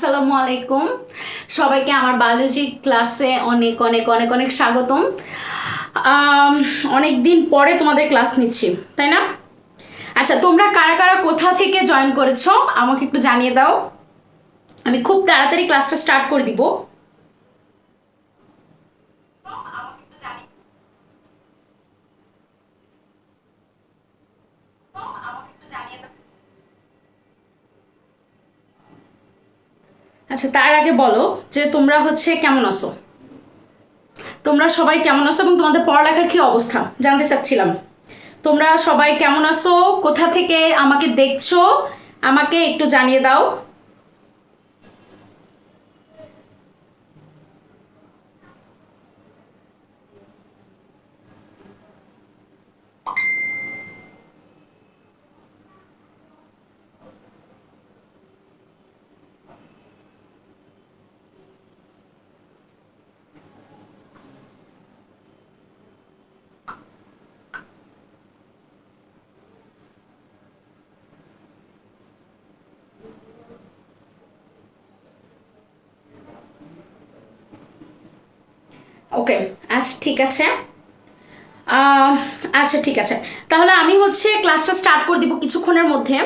আসসালামু আলাইকুম। সবাইকে আমার বায়োলজি ক্লাসে অনেক অনেক অনেক অনেক স্বাগতম। অনেক দিন পরে তোমাদের ক্লাস নিচ্ছি, তাই না? আচ্ছা, তোমরা কারা কারা কোথা থেকে জয়েন করেছো আমাকে একটু জানিয়ে দাও। আমি খুব তাড়াতাড়ি ক্লাসটা স্টার্ট করে দিব। আচ্ছা, তার আগে বলো যে তোমরা কেমন আছো, তোমরা সবাই কেমন আছো এবং তোমাদের পড়ালেখার কি অবস্থা জানতে চাচ্ছিলাম। তোমরা সবাই কেমন আছো, কোথা থেকে আমাকে দেখছো আমাকে একটু জানিয়ে দাও। ওকে, আচ্ছা ঠিক আছে। আচ্ছা ঠিক আছে, তাহলে আমি ক্লাসটা স্টার্ট করে দিব কিছুক্ষণের মধ্যে।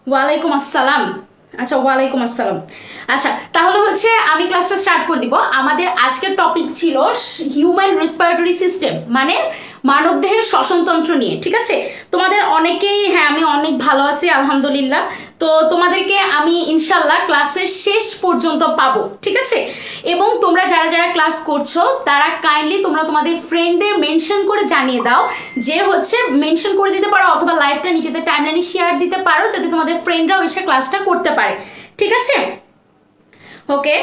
ওয়ালাইকুম আসসালাম। আচ্ছা, ওয়ালাইকুম আসসালাম। আচ্ছা, তাহলে আমি ক্লাসটা স্টার্ট করে দিব। আমাদের আজকের টপিক ছিল হিউম্যান রেসপিরেটরি সিস্টেম, মানে মানবদেহের শ্বসনতন্ত্র নিয়ে। ঠিক আছে, তোমাদের অনেকেই, হ্যাঁ আমি অনেক ভালো আছি আলহামদুলিল্লাহ। তো তোমাদেরকে আমি ইনশাল্লাহ ক্লাসের শেষ পর্যন্ত পাবো, ঠিক আছে? এবং তোমরা যারা যারা ক্লাস করছো তারা কাইন্ডলি তোমরা তোমাদের ফ্রেন্ডদের মেনশন করে জানিয়ে দাও, যে মেনশন করে দিতে পারো অথবা লাইভটা নিজেদের টাইমলাইনে শেয়ার দিতে পারো, যাতে তোমাদের ফ্রেন্ডরাও এসে ক্লাসটা করতে পারে। ঠিক আছে? ওকে,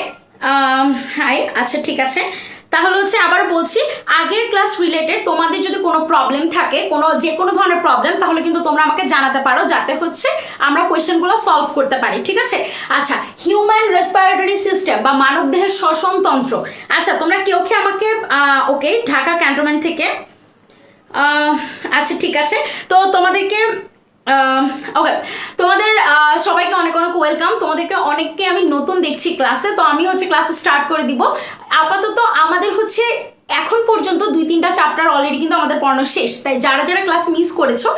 হাই। আচ্ছা ঠিক আছে, তাহলে আবার বলছি, আগের ক্লাস রিলেটেড তোমাদের যদি কোনো প্রবলেম থাকে, যে কোনো ধরনের প্রবলেম, তাহলে কিন্তু তোমরা আমাকে জানাতে পারো, যাতে আমরা কোয়েশ্চেনগুলো সলভ করতে পারি। ঠিক আছে? আচ্ছা, হিউম্যান রেসপিরেটরি সিস্টেম বা মানবদেহের শ্বসন তন্ত্র। আচ্ছা, তোমরা কেউ কি আমাকে ওকে, ঢাকা ক্যান্টনমেন্ট থেকে। আচ্ছা ঠিক আছে, তো তোমাদেরকে ওকে, তোমাদের সবাইকে অনেক অনেক ওয়েলকাম। তোমাদেরকে অনেককে আমি নতুন দেখছি ক্লাসে, তো আমি ক্লাস স্টার্ট করে দিব। আপাতত আমাদের এখন পর্যন্ত 2-3টা চ্যাপ্টার অলরেডি কিন্তু আমাদের পড়ানো শেষ। তাই যারা যারা ক্লাস মিস করেছো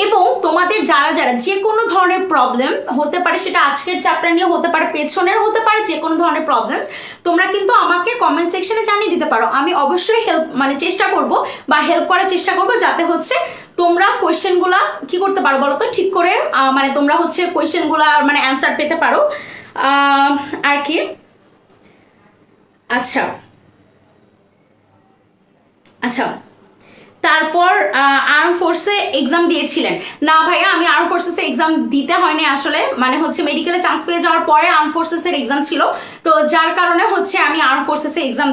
এবং তোমাদের যারা যারা যে কোনো ধরনের প্রবলেম হতে পারে, সেটা আজকের চ্যাপ্টার নিয়ে হতে পারে, পেছনের হতে পারে, যে কোনো ধরনের প্রবলেমস, তোমরা কিন্তু আমাকে কমেন্ট সেকশনে জানিয়ে দিতে পারো। আমি অবশ্যই চেষ্টা করব বা হেল্প করার চেষ্টা করব, যাতে তোমরা কোয়েশ্চেনগুলা কি করতে পারো বলো তো, ঠিক করে তোমরা কোয়েশ্চেনগুলা অ্যান্সার পেতে পারো আর কি। আচ্ছা আচ্ছা, তারপর আর্ম ফোর্সে এক্সাম দিয়েছিলেন? না ভাইয়া, আমি আর্ম ফোর্সেসে এক্সাম দিতে হয়নি আসলে, মেডিকেলে চান্স পেয়ে যাওয়ার পরে আর্ম ফোর্সেসের এক্সাম ছিল, তো যার কারণে আমি আর্ম ফোর্সেসে এক্সাম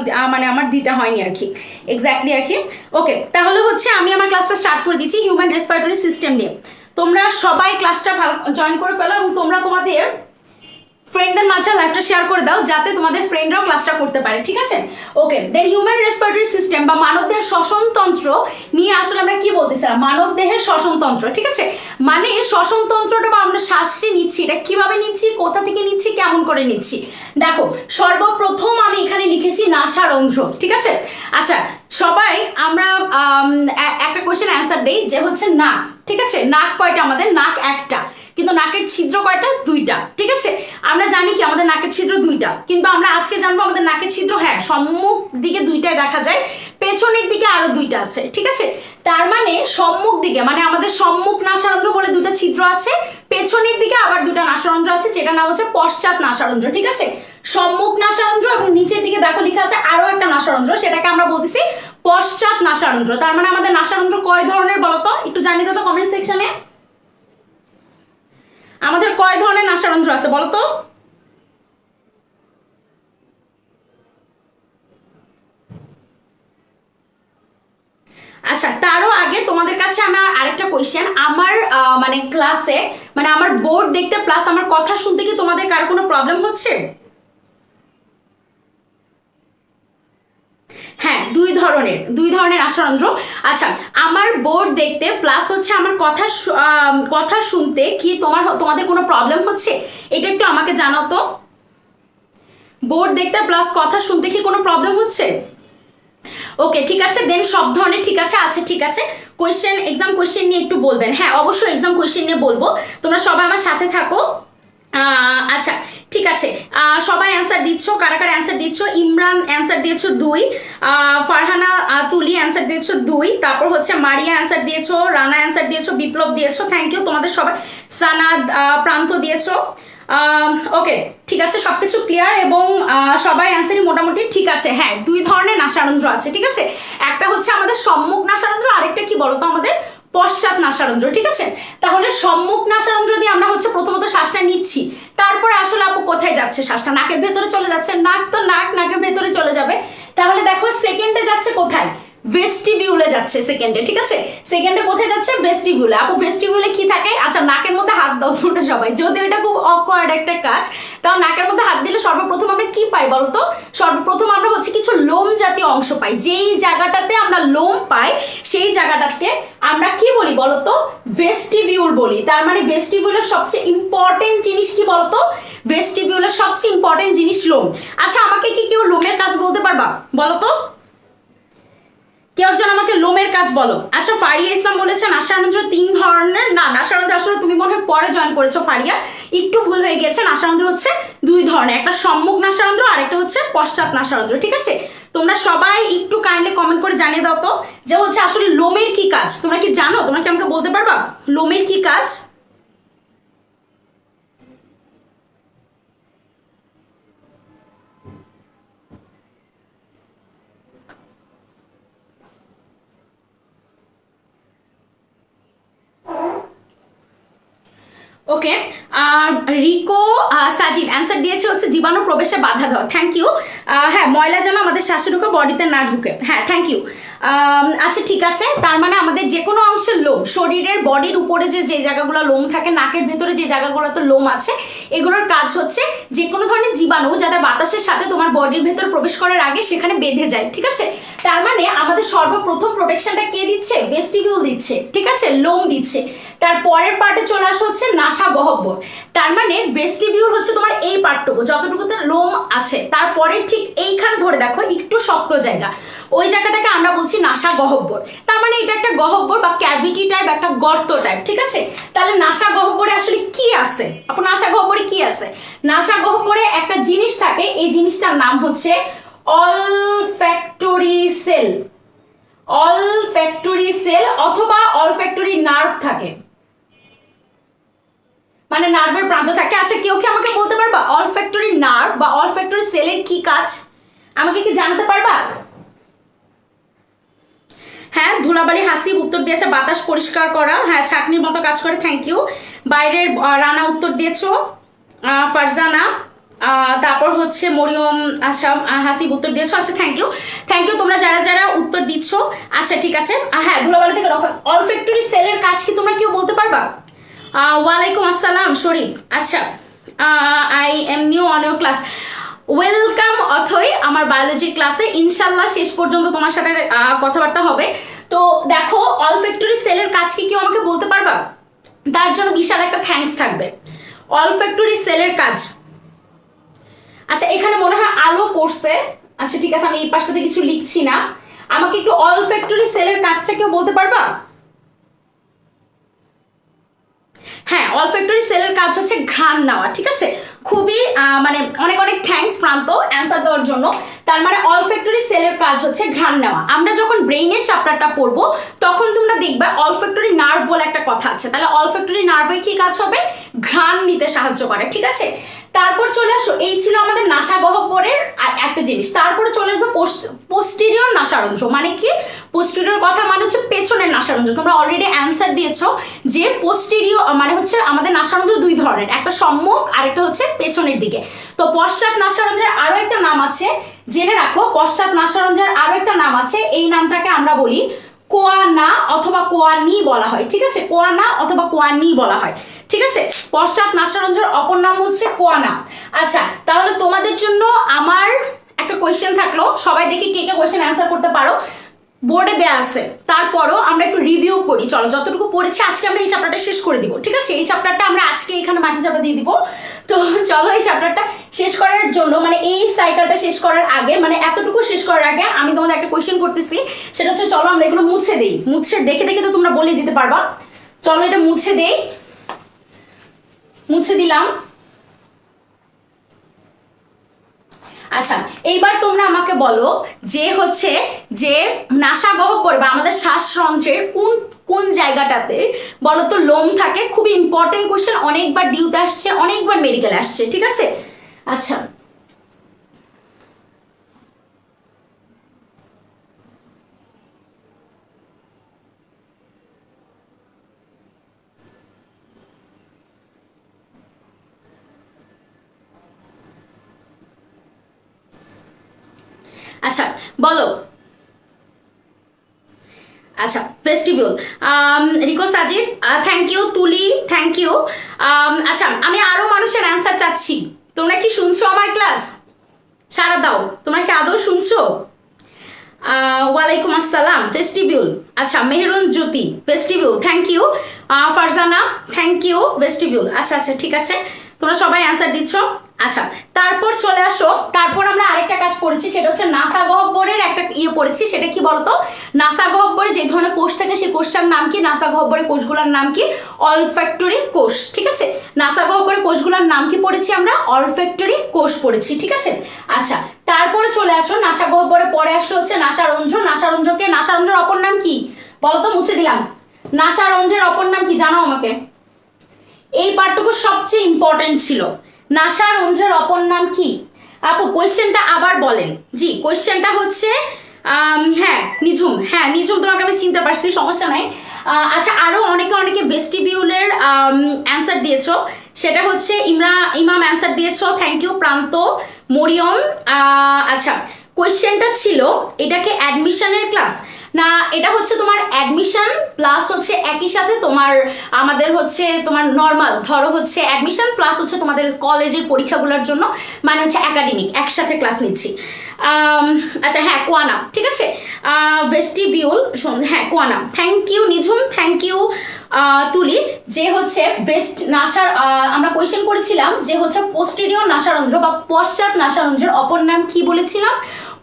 আমার দিতে হয়নি আর কি, এক্স্যাক্টলি আর কি। ওকে, তাহলে আমি আমার ক্লাসটা স্টার্ট করে দিচ্ছি হিউম্যান রেসপিরেটরি সিস্টেম নিয়ে। তোমরা সবাই ক্লাসটা জয়েন করে ফেলো এবং তোমরা তোমাদের ফ্রেন্ডদের মাঝে লাইভটা শেয়ার করে দাও, যাতে তোমাদের ফ্রেন্ডরাও ক্লাসটা করতে পারে। ঠিক আছে? ওকে, দ্য হিউম্যান রেসপিরেটরি সিস্টেম বা মানবদেহের শ্বসনতন্ত্র নিয়ে আসলে আমরা কি বলতেছিলাম, মানবদেহের শ্বসনতন্ত্র। ঠিক আছে, মানে শ্বসনতন্ত্রটা বা আমরা শ্বাসটি নিচ্ছি, এটা কিভাবে নিচ্ছি, কোথা থেকে নিচ্ছি, কেমন করে নিচ্ছি। দেখো, সর্বপ্রথম আমি এখানে লিখেছি নাসারন্ধ্র। ঠিক আছে? আচ্ছা, সবাই আমরা একটা কোয়েশ্চেন অ্যান্সার দেই, যে নাক। ঠিক আছে, নাক কয়টা? আমাদের নাক একটা, কিন্তু নাকের ছিদ্র কয়টা? 2টা। ঠিক আছে, আমরা জানি কি আমাদের নাকের ছিদ্র 2টা, কিন্তু আমরা আজকে জানবো আমাদের নাকের ছিদ্র, হ্যাঁ, সম্মুখ দিকে 2টাই দেখা যায়, পেছনের দিকে আরো 2টা আছে। ঠিক আছে, তার মানে সম্মুখ দিকে আমাদের সম্মুখ নাসারন্ধ্র বলে 2টা ছিদ্র আছে, পেছনের দিকে আবার 2টা নাসারন্ধ্র আছে, যেটা নাম পশ্চাৎ নাসারন্ধ্র। ঠিক আছে, সম্মুখ নাসারন্ধ্র এবং নিচের দিকে দেখো লেখা আছে আরো একটা নাসারন্ধ্র, সেটাকে আমরা বলতেছি পশ্চাৎ নাসারন্ধ্র। তার মানে আমাদের নাসারন্ধ্র কয় ধরনের বলতো, একটু জানিয়ে দাও তো কমেন্ট সেকশনে। আমাদের কয় ধরনের নাসারন্ধ্র আছে বলতো? আচ্ছা, তারও আগে তোমাদের কাছে আমার আরেকটা কোয়েশ্চেন। আমার ক্লাসে আমার বোর্ড দেখতে প্লাস আমার কথা শুনতে কি তোমাদের কার কোনো প্রবলেম হচ্ছে? হ্যাঁ, দুই ধরনের নাসারন্ধ্র। আচ্ছা, আমার বোর্ড দেখতে প্লাস হচ্ছে আমার কথা শুনতে কি তোমাদের কোনো প্রবলেম হচ্ছে? এটা একটু আমাকে জানাও তো। বোর্ড দেখতে প্লাস কথা শুনতে কি কোনো প্রবলেম হচ্ছে? ওকে, ঠিক আছে, দেন সব ধরনের ঠিক আছে। আচ্ছা ঠিক আছে, এক্সাম কোয়েশ্চেন নিয়ে একটু বলবেন। হ্যাঁ অবশ্যই এক্সাম কোয়েশ্চেন নিয়ে বলবো, তোমরা সবাই আমার সাথে থাকো। আচ্ছা ঠিক আছে, সবাই অ্যান্সার দিচ্ছ। কারা কারা অ্যান্সার দিচ্ছ? ইমরান অ্যান্সার দিয়েছো 2, ফারহানা তুলি অ্যান্সার দিয়েছো 2, তারপর হচ্ছে মারিয়া অ্যান্সার দিয়েছো, রানা অ্যান্সার দিয়েছো, বিপ্লব দিয়েছো, থ্যাংক ইউ তোমাদের সবাই। সানাদ, প্রান্ত দিয়েছো। ওকে ঠিক আছে, সবকিছু ক্লিয়ার এবং সবার অ্যান্সারই মোটামুটি ঠিক আছে। হ্যাঁ, দুই ধরনের নাসারন্ধ্র আছে, ঠিক আছে। একটা হচ্ছে আমাদের সম্মুখ নাসারন্ধ্র, আরেকটা কি বলতো আমাদের পশ্চাৎ নাসারন্ধ্র, ঠিক আছে। তাহলে সম্মুখ নাসারন্ধ্র দিয়ে আমরা হচ্ছে প্রথমত শ্বাসটা নিচ্ছি, তারপরে আসলে আপু কোথায় যাচ্ছে শ্বাসটা? নাকের ভেতরে চলে যাচ্ছে। নাকের ভেতরে চলে যাবে। তাহলে দেখো সেকেন্ডে যাচ্ছে কোথায়? ভেস্টিবিউলে যাচ্ছে সেকেন্ডে, ঠিক আছে। সেকেন্ডে কোথায় যাচ্ছে? ভেস্টিবিউলে। আপু ভেস্টিবিউলে কি থাকে? আচ্ছা নাকের মধ্যে হাত দাও তোমরা সবাই, যদি এটা খুব অকওয়ার্ড একটা কাজ, তাও নাকের মধ্যে হাত দিলে সর্বপ্রথম আমরা কি পাই বলতো? সর্বপ্রথম আমরা হচ্ছে কিছু লোম জাতীয় অংশ পাই। যেই জায়গাটাতে আমরা লোম পাই সেই জায়গাটাতে আমরা কি বলি বলতো? ভেস্টিবিউল বলি। তার মানে ভেস্টিবিউলের সবচেয়ে ইম্পর্টেন্ট জিনিস কি বলতো? ভেস্টিবিউলের সবচেয়ে ইম্পর্টেন্ট জিনিস লোম। আচ্ছা আমাকে কি কেউ লোমের কাজ বলতে পারবা বলতো? কেউ একজন আমাকে লোমের কাজ বলো। আচ্ছা ফারিয়া ইসলাম বলেছে নাসারন্ধ্র 3 ধরনের। না, নাসারন্ধ্র আসলে তুমি মনে হয় পরে জয়েন করেছো ফারিয়া, একটু ভুল হয়ে গেছে। নাসারন্ধ্র হচ্ছে 2 ধরনের, একটা সম্মুখ নাসারন্ধ্র আর একটা হচ্ছে পশ্চাৎ নাসারন্ধ্র, ঠিক আছে। তোমরা সবাই একটু কাইন্ডলি কমেন্ট করে জানিয়ে দাও তো যে হচ্ছে আসলে লোমের কি কাজ। তোমরা কি জানো? তোমরা কি আমাকে বলতে পারবা লোমের কি কাজ? ওকে, রিকো সাজিদ অ্যান্সার দিয়েছে হচ্ছে জীবাণু প্রবেশে বাধা দেওয়া, থ্যাংক ইউ। হ্যাঁ, ময়লা যেন আমাদের শ্বাসে ঢুকে বডিতে না ঢুকে, হ্যাঁ থ্যাংক ইউ। আচ্ছা ঠিক আছে, তার মানে আমাদের যে কোনো অংশের লোম, শরীরের বডির উপরে যে জায়গাগুলো লোম থাকে, নাকের ভেতরে যে জায়গাগুলোতে লোম আছে, এগুলোর কাজ হচ্ছে যে কোনো ধরনের জীবাণু যাতে বাতাসের সাথে তোমার বডির ভেতর প্রবেশ করার আগে সেখানে বেঁধে যায়, ঠিক আছে। তার মানে আমাদের সর্বপ্রথম প্রোটেকশনটা কে দিচ্ছে? ভেস্টিবিউল দিচ্ছে, ঠিক আছে, লোম দিচ্ছে। তার পরের পার্টে চলে আসা হচ্ছে নাসা গহ্বর। তার মানে ভেস্টিবিউল হচ্ছে তোমার এই পার্টটুকু যতটুকুতে লোম আছে, তারপরে ঠিক এইখানে ধরে দেখো একটু শক্ত জায়গা, ওই জায়গাটাকে আমরা বলছি নাসা গহ্বর। তার মানে এটা একটা গহ্বর বা ক্যাভিটি টাইপ, একটা গর্ত টাইপ, ঠিক আছে। তাহলে নাসা গহ্বরে আসলে কি আছে? আপু নাসা গহ্বরে কি আছে? নাসা গহ্বরে একটা জিনিস থাকে, এই জিনিসটার নাম হচ্ছে অলফ্যাক্টরি সেল। অলফ্যাক্টরি সেল অথবা অলফ্যাক্টরি নার্ভ থাকে, মানে নার্ভের প্রান্ত থাকে। আচ্ছা কেউ কি আমাকে বলতে পারবা অলফ্যাক্টরি নার্ভ বা অলফ্যাক্টরি সেলের কি কাজ? আমাকে কি জানতে পারবা? হ্যাঁ, ধুলাবালি হাসিব উত্তর দিয়েছে বাতাস পরিষ্কার করা, হ্যাঁ ছাকনির মতো কাজ করে, থ্যাংক ইউ। বাইরের রানা উত্তর দিয়েছো, ফারজানা, তারপর হচ্ছে মরিয়ম, আচ্ছা হাসিব উত্তর দিয়েছো, আচ্ছা থ্যাংক ইউ তোমরা যারা যারা উত্তর দিচ্ছ। আচ্ছা ঠিক আছে, হ্যাঁ ধুলাবালি থেকে অলফ্যাক্টরি সেলের কাজ কি তোমরা কেউ বলতে পারবা? ওয়ালাইকুম আসসালাম শরীফ। আচ্ছা, I am new on your class, welcome Othoi আমার বায়োলজি ক্লাসে। ইনশাল্লাহ শেষ পর্যন্ত তোমার সাথে কথাবার্তা হবে। তো দেখো অলফ্যাক্টরি সেলের কাজ কি কেউ আমাকে বলতে পারবা? তার জন্য বিশাল একটা থ্যাঙ্কস থাকবে। অলফ্যাক্টরি সেলের কাজ, আচ্ছা এখানে মনে হয় আলো পড়ছে, আচ্ছা ঠিক আছে আমি এই পাশটাতে কিছু লিখছি না, আমাকে একটু অলফ্যাক্টরি সেলের কাজটা কেউ বলতে পারবা? হ্যাঁ, অলফ্যাক্টরি সেলের কাজ হচ্ছে ঘ্রাণ নেওয়া, ঠিক আছে। খুবই মানে অনেক অনেক থ্যাঙ্কস প্রান্ত অ্যান্সার দেওয়ার জন্য। তার মানে অলফ্যাক্টরি সেলের কাজ হচ্ছে ঘ্রাণ নেওয়া। আমরা যখন ব্রেইনের চ্যাপ্টারটা পড়বো তখন তোমরা দেখবে অলফ্যাক্টরি নার্ভ বলে একটা কথা আছে, তাহলে অলফ্যাক্টরি নার্ভের কি কাজ হবে? ঘ্রাণ নিতে সাহায্য করে, ঠিক আছে। তারপর চলে আসো, এই ছিল আমাদের নাসা গহ্বরের আর একটা জিনিস। তারপরে চলে আসবো পোস্টেরিয়র নাসারন্ধ্র। মানে কি পোস্টেরিয়র কথা মানে হচ্ছে পেছনের নাসারন্ধ্র। তোমরা অলরেডি অ্যান্সার দিয়েছো যে পোস্টেরিয়র মানে হচ্ছে আমাদের নাসারন্ধ্র 2 ধরনের, একটা সম্মুখ আর একটা হচ্ছে পেছনের দিকে। তো পশ্চাৎ নাসারন্ধ্রের আরো একটা নাম আছে, জেনে রাখো। পশ্চাৎ নাসারন্ধ্রের আরো একটা নাম আছে, এই নামটাকে আমরা বলি কোয়ানা অথবা কোয়ানি বলা হয়, ঠিক আছে। কোয়ানা অথবা কোয়ানি বলা হয়, ঠিক আছে। পশ্চাৎ নাসারন্ধ্রের অপর নাম হচ্ছে কোয়ানা। আচ্ছা তাহলে তোমাদের জন্য আমার একটা কোয়েশ্চেন থাকলো, সবাই দেখি কে কে কোয়েশ্চেন অ্যান্সার করতে পারো, বোর্ডে দেয়া আছে। তারপরও আমরা একটু রিভিউ করি, চলো যতটুকু পড়েছি আজকে আমরা এই চ্যাপ্টারটা শেষ করে দিব, ঠিক আছে? এই চ্যাপ্টারটা আমরা আজকে এখানে মাটি চাপা দিয়ে দিব। তো চলো এই চ্যাপ্টারটা শেষ করার জন্য, মানে এই সাইকেলটা শেষ করার আগে, মানে এতটুকু শেষ করার আগে আমি তোমাদের একটা কোয়েশ্চেন করতেছি, সেটা হচ্ছে চলো আমরা এগুলো মুছে দেই। মুছে দেখে দেখে তো তোমরা বলে দিতে পারবা। চলো এটা মুছে দেই, মুছে দিলাম। আচ্ছা, এইবার তোমরা আমাকে বলো যে হচ্ছে যে নাসা গহ্বর বা আমাদের শ্বাসরন্ধ্রের কোন কোন জায়গাটাতে বলো তো লোম থাকে? খুবই ইম্পর্টেন্ট কোশ্চেন, অনেকবার ডিউতে আসছে, অনেকবার মেডিকেলে আসছে, ঠিক আছে? আচ্ছা, আচ্ছা বলো। আচ্ছা, festival, Riko Sajid, thank you. Tuli, thank you. আচ্ছা, আমি আরো মানুষের অ্যান্সার চাচ্ছি। তোমরা কি শুনছো আমার ক্লাস? সারা দাও, তোমরা কি আদৌ শুনছো? ওয়ালাইকুম আসসালাম। ফেস্টিভ্যাল, আচ্ছা Mehrun Jyoti, festival, thank you. Farzana, thank you. Festival, আচ্ছা আচ্ছা ঠিক আছে, তোমরা সবাই অ্যান্সার দিচ্ছ। আচ্ছা, তারপর চলে আসো। তারপর আমরা আরেকটা কাজ পড়েছি, সেটা হচ্ছে নাসা গহ্বরের একটা পড়েছি। সেটা কি বলতো? নাসা গহ্বরে যে ধরনের কোষ থাকে সেই কোষটার নাম কি? নাসা গহ্বরের কোষগুলোর নাম কি? অলফ্যাক্টরি কোষ, ঠিক আছে? নাসা গহ্বরের কোষগুলোর নাম কি পড়েছি আমরা? অলফ্যাক্টরি কোষ পড়েছি, ঠিক আছে? আচ্ছা, তারপরে চলে আসো নাসা গহ্বরে, পরে আসলো হচ্ছে নাসারন্ধ্র। নাসারন্ধ্রকে, নাসারন্ধ্রের অপর নাম কি বলতো? মুছে দিলাম। নাসারন্ধ্রের অপর নাম কি জানো আমাকে? এই পার্টটুকু সবচেয়ে ইম্পর্টেন্ট ছিল। নাসারন্ধ্রের অপর নাম কি? আপু কোয়েশ্চেনটা আবার বলেন। জি, কোয়েশ্চেনটা হচ্ছে হ্যাঁ নিঝুম, হ্যাঁ নিঝুম, তোমাকে আমি চিনতে পারছি, সমস্যা নাই। আচ্ছা, আরো অনেকে অনেকে ভেস্টিবিউলের অ্যান্সার দিয়েছো, সেটা হচ্ছে ইমাম অ্যান্সার দিয়েছো, থ্যাংক ইউ। প্রান্ত, মরিয়ম, আচ্ছা কোয়েশ্চেনটা ছিল এটাকে অ্যাডমিশনের ক্লাস না, এটা হচ্ছে তোমার অ্যাডমিশন প্লাস হচ্ছে একই সাথে তোমার আমাদের হচ্ছে তোমার নর্মাল, ধরো হচ্ছে অ্যাডমিশন প্লাস হচ্ছে তোমাদের কলেজের পরীক্ষাগুলোর জন্য, মানে হচ্ছে একাডেমিক একসাথে ক্লাস নিচ্ছি। আচ্ছা হ্যাঁ, কোয়ানা, ঠিক আছে। ভেস্টিবিউল, হ্যাঁ Koyana, thank you Nijhum, thank you. Tuli, যে হচ্ছে বেস্ট নাসার আমরা কোয়েশ্চেন করেছিলাম যে হচ্ছে পোস্টেরিয়র নাসারন্ধ্র বা পশ্চাৎ নাসারন্ধ্রের অপর নাম কি বলেছিলাম?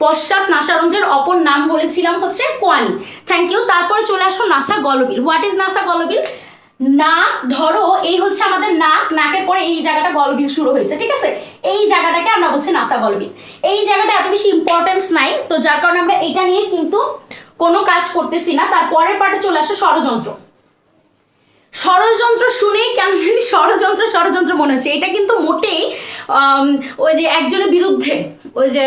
পশ্চাৎ নাসারন্ধ্রের অপর নাম বলেছিলাম হচ্ছে কোয়ানি, থ্যাংক ইউ। তারপরে চলে আসো নাসা গলবিল। হোয়াট ইজ নাসা গলবিল? নাক, ধরো এই হচ্ছে আমাদের নাক, নাকের পরে এই জায়গাটা গলবিল শুরু হয়েছে, ঠিক আছে? এই জায়গাটাকে আমরা বলছি নাসা গলবিল। এই জায়গাটা এত বেশি ইম্পর্টেন্স নাই, তো যার কারণে আমরা এটা নিয়ে কিন্তু কোনো কাজ করতেছি না। তারপরের পার্টে চলে আসো ষড়যন্ত্র। ষড়যন্ত্র শুনেই কেন জানি ষড়যন্ত্র ষড়যন্ত্র মনে হচ্ছে, এটা কিন্তু মোটেই ওই যে একজনের বিরুদ্ধে ওই যে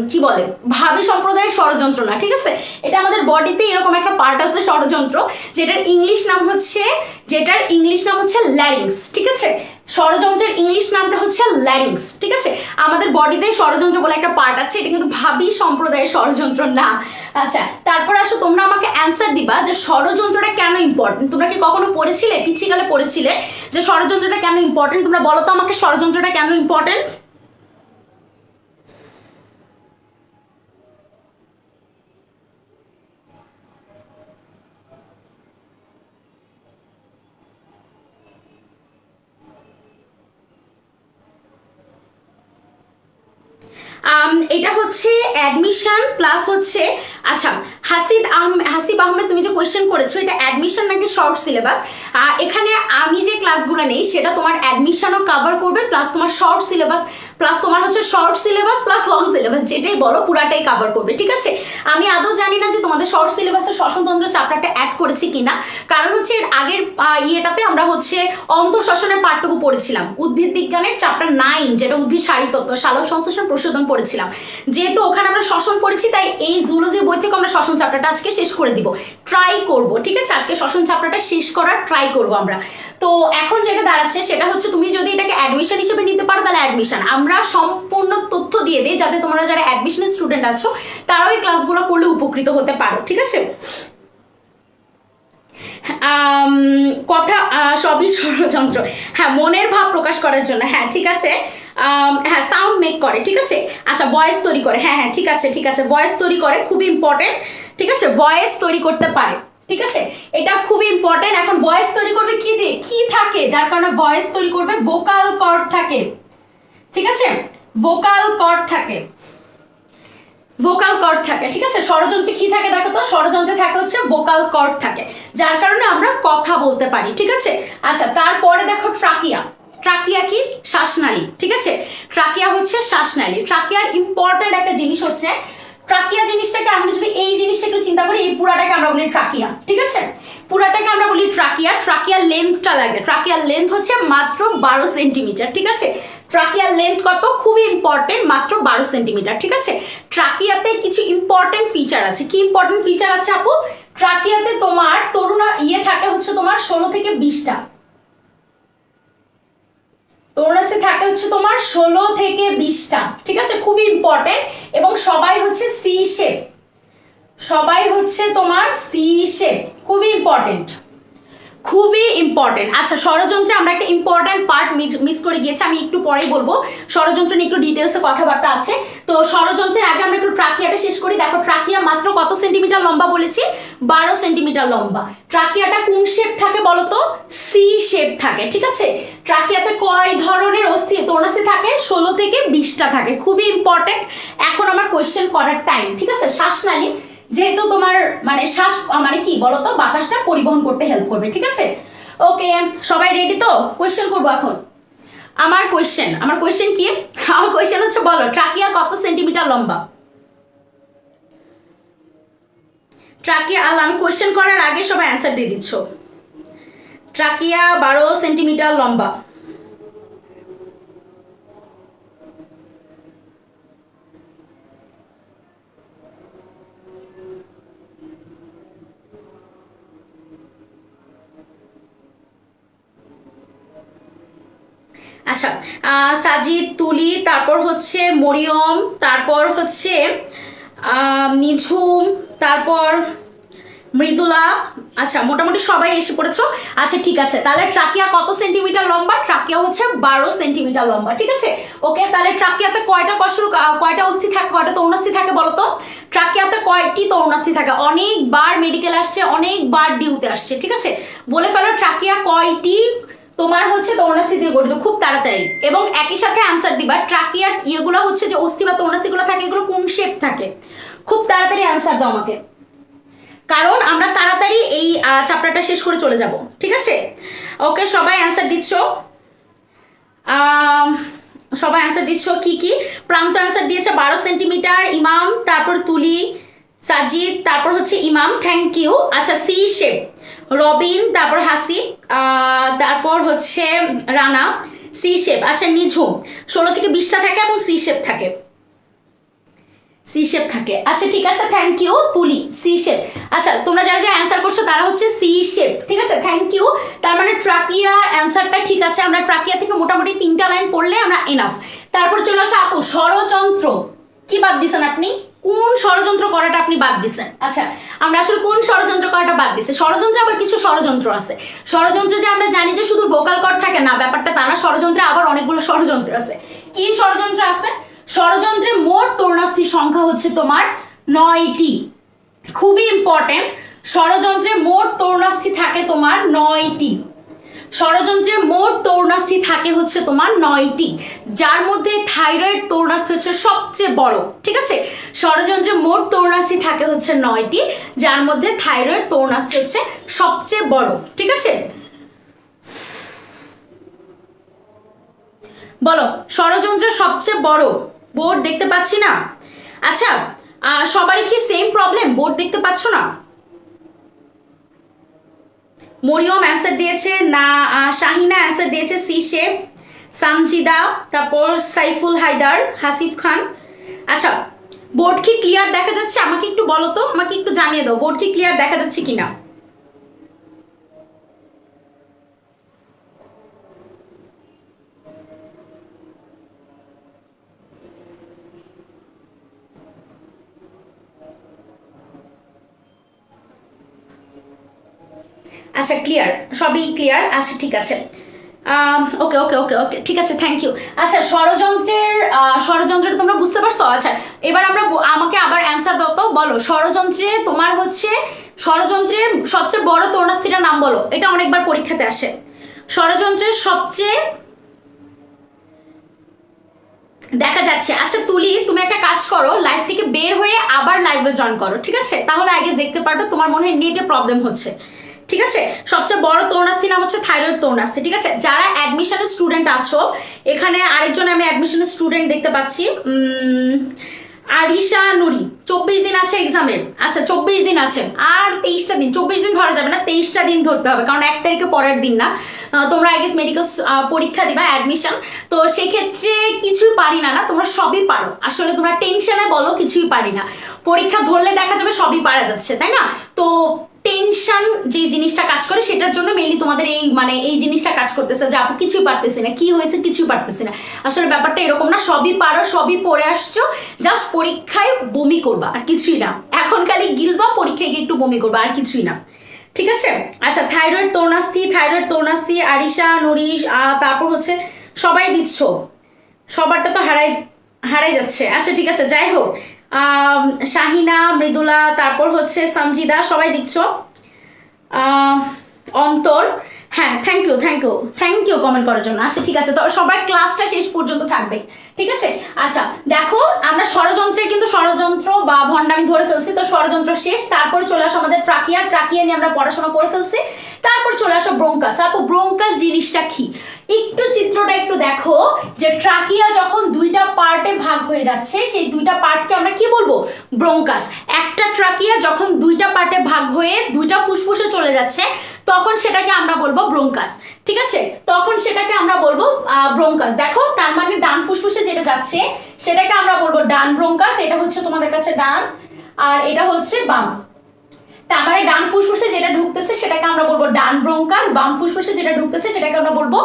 কি বলে ভাবি সম্প্রদায়ের ষড়যন্ত্র না, ঠিক আছে? এটা আমাদের বডিতে এরকম একটা পার্ট আছে ষড়যন্ত্র, যেটার ইংলিশ নাম হচ্ছে ল্যারিংস, ঠিক আছে? ষড়যন্ত্রের ইংলিশ নামটা হচ্ছে ল্যারিংস, ঠিক আছে? আমাদের বডিতে ষড়যন্ত্র বলে একটা পার্ট আছে, এটা কিন্তু ভাবি সম্প্রদায়ের ষড়যন্ত্র না। আচ্ছা, তারপর আসো তোমরা আমাকে অ্যান্সার দিবা যে ষড়যন্ত্রটা কেন ইম্পর্টেন্ট। তোমরা কি কখনো পড়েছিলে, পিছিকালে পড়েছিলে যে ষড়যন্ত্রটা কেন ইম্পর্টেন্ট? তোমরা বলো তো আমাকে ষড়যন্ত্রটা কেন ইম্পর্টেন্ট? এটা হচ্ছে অ্যাডমিশন প্লাস হচ্ছে, আচ্ছা হাসিব আহমেদ, তুমি যে কোয়েশ্চেন করেছো এটা অ্যাডমিশন নাকি শর্ট সিলেবাস? এখানে আমি যে ক্লাসগুলো নেই সেটা তোমার অ্যাডমিশনও কভার করবে প্লাস তোমার শর্ট সিলেবাস প্লাস তোমার হচ্ছে short syllabus plus long syllabus, যেটাই বলো পুরাটাই কভার করবে, ঠিক আছে? আমি আদৌ জানি না যে তোমাদের শর্ট সিলেবাসে শ্বসনতন্ত্র চ্যাপ্টারটা অ্যাড করেছি কিনা, কারণ হচ্ছে এর আগের ইয়েটাতে আমরা হচ্ছে অন্তঃশ্বসনের পাঠটুকু পড়েছিলাম, উদ্ভিদ বিজ্ঞানের চ্যাপ্টার 9 যেটা উদ্ভিদ শারীরতত্ত্ব, সালোক সংশ্লেষণ প্রশোধন পড়েছিলাম। যেহেতু ওখানে আমরা শ্বসন পড়েছি, তাই এই জুলজি বই থেকে আমরা শ্বসন চ্যাপ্টারটা আজকে শেষ করে দিব, ট্রাই করব, ঠিক আছে? আজকে শ্বসন চ্যাপ্টারটা শেষ করার ট্রাই করব আমরা। তো এখন যেটা দাঁড়াচ্ছে সেটা হচ্ছে তুমি যদি এটাকে অ্যাডমিশন হিসেবে নিতে পারো তাহলে অ্যাডমিশন, আমরা সম্পূর্ণ তথ্য দিয়ে দিই যাতে তোমরা যারা অ্যাডমিশনের স্টুডেন্ট আছো তারাও এই ক্লাসগুলো করলে উপকৃত হতে পারো, ঠিক আছে? কথা সবই ষড়যন্ত্র, হ্যাঁ মনের ভাব প্রকাশ করার জন্য, হ্যাঁ ঠিক আছে। হ্যাঁ সাউন্ড মেক করে, ঠিক আছে। আচ্ছা ভয়েস তৈরি করে, হ্যাঁ হ্যাঁ ঠিক আছে ঠিক আছে, ভয়েস তৈরি করে, খুবই ইম্পর্টেন্ট, ঠিক আছে, ভয়েস তৈরি করতে পারে, ঠিক আছে, এটা খুবই ইম্পর্টেন্ট। এখন ভয়েস তৈরি করবে কি দিয়ে, কি থাকে যার কারণে ভয়েস তৈরি করবে, ভোকাল কর্ড থাকে, ঠিক আছে, ভোকাল কর্ড থাকে, ভোকাল কর্ড থাকে, ঠিক আছে। ষড়যন্ত্রে কি থাকে দেখো তো, ষড়যন্ত্রে থাকে হচ্ছে ভোকাল কর্ড থাকে, যার কারণে আমরা কথা বলতে পারি, ঠিক আছে। আচ্ছা তারপরে দেখো ট্রাকিয়া, ট্রাকিয়া কি, শ্বাসনালী, ঠিক আছে, ট্রাকিয়া হচ্ছে শ্বাসনালী। ট্রাকিয়ার ইম্পর্টেন্ট একটা জিনিস হচ্ছে, ট্রাকিয়া জিনিসটাকে আমরা যদি এই জিনিসটা একটু চিন্তা করি, এই পুরাটাকে আমরা বলি ট্রাকিয়া, ঠিক আছে, পুরাটাকে আমরা বলি ট্রাকিয়া। ট্রাকিয়ার লেন্থটা লাগে, ট্রাকিয়ার লেন্থ হচ্ছে মাত্র 12 সেন্টিমিটার, ঠিক আছে, ট্রাকিয়ার লেন্থ কত, খুবই ইম্পর্টেন্ট, মাত্র 12 সেন্টিমিটার, ঠিক আছে। ট্রাকিয়াতে কিছু ইম্পর্টেন্ট ফিচার আছে, কি ইম্পর্টেন্ট ফিচার আছে আপু, ট্রাকিয়াতে তোমার তরুণ থাকে হচ্ছে তোমার 16 থেকে 20টা, তরুণাস্থি থাকে হচ্ছে তোমার 16 থেকে 20টা, ঠিক আছে, খুবই ইম্পর্টেন্ট, এবং সবাই হচ্ছে সি শেপ, সবাই হচ্ছে তোমার সি শেপ, খুবই ইম্পর্টেন্ট, খুবই ইম্পর্টেন্ট। আচ্ছা ষড়যন্ত্রে আমরা একটা ইম্পর্টেন্ট পার্ট মিস করে গিয়েছি, আমি একটু পরেই বলবো, ষড়যন্ত্র নিয়ে একটু ডিটেলসে কথাবার্তা আছে। তো ষড়যন্ত্রের আগে আমরা একটু ট্রাকিয়াটা শেষ করি। দেখো ট্রাকিয়া মাত্র কত সেন্টিমিটার লম্বা বলেছি, 12 সেন্টিমিটার লম্বা। ট্রাকিয়াটা কোন শেপ থাকে বলো তো, সি শেপ থাকে, ঠিক আছে। ট্রাকিয়াতে কয় ধরনের তরুণাস্থি থাকে, 16 থেকে 20টা থাকে, খুবই ইম্পর্টেন্ট। এখন আমার কোয়েশ্চেন করার টাইম, ঠিক আছে। শ্বাসনালী যেহেতু তোমার মানে শ্বাস মানে কি বলতো, বাতাসটা পরিবহন করতে হেল্প করবে, ঠিক আছে। ওকে সবাই রেডি তো, কোয়েশ্চেন করবো এখন। আমার কোয়েশ্চেন কি, আমার কোয়েশ্চেন হচ্ছে বলো ট্রাকিয়া কত সেন্টিমিটার লম্বা, ট্রাকিয়া, আল্লাহ আমি কোয়েশ্চেন করার আগে সবাই অ্যান্সার দিয়ে দিচ্ছ। ট্রাকিয়া 12 সেন্টিমিটার লম্বা, আচ্ছা সাজিদ, তুলি, তারপর হচ্ছে মরিয়ম, তারপর হচ্ছে নিঝুম, তারপর মৃদুলা, আচ্ছা মোটামুটি সবাই এসে পড়েছো। আচ্ছা ঠিক আছে, তাহলে ট্রাকিয়া কত সেন্টিমিটার লম্বা, ট্রাকিয়া হচ্ছে 12 সেন্টিমিটার লম্বা, ঠিক আছে। ওকে তাহলে ট্রাকিয়াতে কয়টা কয়টা অস্থি থাকে, কয়টা তরুণাস্থি থাকে বলো তো, ট্রাকিয়াতে কয়টি তরুণাস্থি থাকে, অনেকবার মেডিকেল আসছে, অনেকবার ডিউতে আসছে, ঠিক আছে, বলে ফেলো ট্রাকিয়া কয়টি তোমার হচ্ছে তরুণাস্থি দিয়ে গঠিত, খুব তাড়াতাড়ি, এবং একই সাথে আনসার দিবা ট্রাকিয়ার ইয়েগুলো হচ্ছে যে অস্থি বা তরুণাস্থিগুলো থাকে এগুলো কোন শেপ থাকে, খুব তাড়াতাড়ি আনসার দাও আমাকে, কারণ আমরা তাড়াতাড়ি এই চ্যাপ্টারটা শেষ করে চলে যাব, ঠিক আছে। ওকে সবাই অ্যান্সার দিচ্ছ, সবাই অ্যান্সার দিচ্ছ কি কি, প্রান্ত অ্যান্সার দিয়েছে 12 সেন্টিমিটার, ইমাম, তারপর তুলি, সাজিদ, তারপর হচ্ছে ইমাম, থ্যাংক ইউ। আচ্ছা সি শেপ, রবিন, তারপর হাসিব, তারপর হচ্ছে রানা, সি শেপ। আচ্ছা নিঝুম 16 থেকে 20টা থাকে এবং সি শেপ থাকে, সি শেপ থাকে, আচ্ছা ঠিক আছে থ্যাংক ইউ। তুলি সি শেপ, আচ্ছা তোমরা যারা যারা অ্যান্সার করছো তারা হচ্ছে সি শেপ, ঠিক আছে থ্যাংক ইউ। তার মানে ট্রাকিয়ার অ্যান্সারটা ঠিক আছে, আমরা ট্রাকিয়া থেকে মোটামুটি 3টা লাইন পড়লে আমরা এনাফ। তারপর চলে আসো আপু, ষড়যন্ত্র কি বাদ দিছেন আপনি, কোন ষড়যন্ত্র করাটা আপনি বাদ দিছেন, আচ্ছা আমরা আসলে কোন ষড়যন্ত্র করাটা বাদ দিছে, ষড়যন্ত্রে আবার কিছু ষড়যন্ত্র আছে, ষড়যন্ত্রে যে আমরা জানি যে শুধু ভোকাল কর্ড থাকে না, ব্যাপারটা তা না, ষড়যন্ত্রে আবার অনেকগুলো ষড়যন্ত্র আছে। কি ষড়যন্ত্র আছে, ষড়যন্ত্রে মোট তরুণাস্থির সংখ্যা হচ্ছে তোমার 9টি, খুবই ইম্পর্টেন্ট, ষড়যন্ত্রে মোট তরুণাস্থি থাকে তোমার 9টি, ষড়যন্ত্রে মোট তরুণাস্থি থাকে হচ্ছে তোমার 9টি, যার মধ্যে থাইরয়েড তরুণাস্থি হচ্ছে সবচেয়ে বড়, ঠিক আছে, ষড়যন্ত্রে মোট তরুণাস্থি থাকে হচ্ছে 9টি, যার মধ্যে থাইরয়েড তরুণাস্থি হচ্ছে সবচেয়ে বড়, ঠিক আছে। বলো ষড়যন্ত্রের সবচেয়ে বড়, বোর্ড দেখতে পাচ্ছি না, আচ্ছা সবারই কি সেম প্রবলেম, বোর্ড দেখতে পাচ্ছ না? মরিয়ম অ্যান্সার দিয়েছে না, শাহিনা অ্যান্সার দিয়েছে সি শেপ, সামজিদা, তারপর সাইফুল হায়দার, হাসিফ খান। আচ্ছা বোর্ড কি ক্লিয়ার দেখা যাচ্ছে, আমাকে একটু বলো তো, আমাকে একটু জানিয়ে দাও বোর্ড কি ক্লিয়ার দেখা যাচ্ছে কিনা। আচ্ছা ক্লিয়ার, সবই ক্লিয়ার, আচ্ছা ঠিক আছে। ওকে ওকে ওকে ওকে, ঠিক আছে, থ্যাংক ইউ। আচ্ছা, ষড়যন্ত্রটা তোমরা বুঝতে পারছো? আচ্ছা, এবার আমরা আমাকে আবার অ্যান্সার দাও তো, বলো ষড়যন্ত্রে তোমার হচ্ছে, ষড়যন্ত্রের সবচেয়ে বড় তরুণাস্থিটার নাম বলো, এটা অনেকবার পরীক্ষাতে আসে। ষড়যন্ত্রের সবচেয়ে দেখা যাচ্ছে। আচ্ছা তুলি, তুমি একটা কাজ করো, লাইভ থেকে বের হয়ে আবার লাইভে জয়েন করো, ঠিক আছে? তাহলে আগে দেখতে পারবে তোমার মনে হয় নেটে প্রবলেম হচ্ছে, ঠিক আছে? সবচেয়ে বড় তরুণাস্থি নাম হচ্ছে থাইরয়েড তরুণাস্থি, ঠিক আছে? যারা অ্যাডমিশনের স্টুডেন্ট আছো, এখানে আরেকজন আমি অ্যাডমিশনের স্টুডেন্ট দেখতে পাচ্ছি, আরিশা নুরি, 24 দিন আছে এক্সামের। আচ্ছা 24 দিন আছে, আর 23টা দিন, 24 দিন ধরা যাবে না, 23টা দিন ধরতে হবে, কারণ 1 তারিখে পরের দিন না। তোমরা আই গেস মেডিকেল পরীক্ষা দিবা, অ্যাডমিশন, তো সেক্ষেত্রে কিছুই পারি না, না তোমরা সবই পারো, আসলে তোমরা টেনশনে বলো কিছুই পারি না, পরীক্ষা ধরলে দেখা যাবে সবই পারা যাচ্ছে, তাই না? তো টেনশন যে জিনিসটা কাজ করে, সেটার জন্য মেইনলি তোমাদের এই মানে এই জিনিসটা কাজ করতেছে যে আপু কিছুই পারতেছি না, কি হয়েছে কিছুই পারতেছি না। আসলে ব্যাপারটা এরকম না, সবই পারো, সবই পড়ে আসছো, জাস্ট পরীক্ষায় বমি করবা আর কিছুই না, এখন খালি গিলবা, পরীক্ষায় গিয়ে একটু বমি করবা আর কিছুই না, ঠিক আছে? আচ্ছা, থাইরয়েড তরুণাস্থি আরিশা নুরিশ, তারপর হচ্ছে সবাই দিচ্ছ, সবারটা তো হারাই হারাই যাচ্ছে। আচ্ছা ঠিক আছে, যাই হোক, শাহিনা, মৃদুলা, তারপর হচ্ছে সঞ্জিদা, সবাই দিচ্ছ, আহ, অন্তর, হ্যাঁ thank you thank you thank you comment করার জন্য। আচ্ছা ঠিক আছে, তো সবার ক্লাসটা শেষ পর্যন্ত থাকবে, ঠিক আছে? আচ্ছা দেখো, আমরা ষড়যন্ত্রের কিন্তু ষড়যন্ত্র বা ভণ্ডামি ধরে ফেলছি, তো ষড়যন্ত্র শেষ, তারপরে চলে আসো আমাদের ট্রাকিয়া নিয়ে আমরা পড়াশোনা করে ফেলছি, তারপর চলে আসো ব্রোঙ্কাস। আপু ব্রোঙ্কাস জিনিসটা কি, একটু চিত্রটা একটু দেখো, যে ট্রাকিয়া যখন দুইটা পার্টে ভাগ হয়ে যাচ্ছে, সেই দুইটা পার্টকে আমরা কি বলবো? ব্রোঙ্কাস। একটা ট্রাকিয়া যখন দুইটা পার্টে ভাগ হয়ে দুইটা ফুসফুসে চলে যাচ্ছে, তখন সেটাকে আমরা বলবো ব্রোঙ্কাস, ঠিক আছে? তখন সেটাকে আমরা বলবো ব্রোঙ্কাস। দেখো, তার মানে ডান ফুসফুসে যেটা যাচ্ছে সেটাকে আমরা বলবো ডান ব্রোঙ্কাস, এটা হচ্ছে তোমাদের কাছে ডান, আর এটা হচ্ছে বাম। তার মানে ডান ফুসফুসে যেটা ঢুকতেছে সেটাকে আমরা বলবো ডান ব্রোঙ্কাস, বাম ফুসফুসে যেটা ঢুকতেছে সেটাকে আমরা বলবো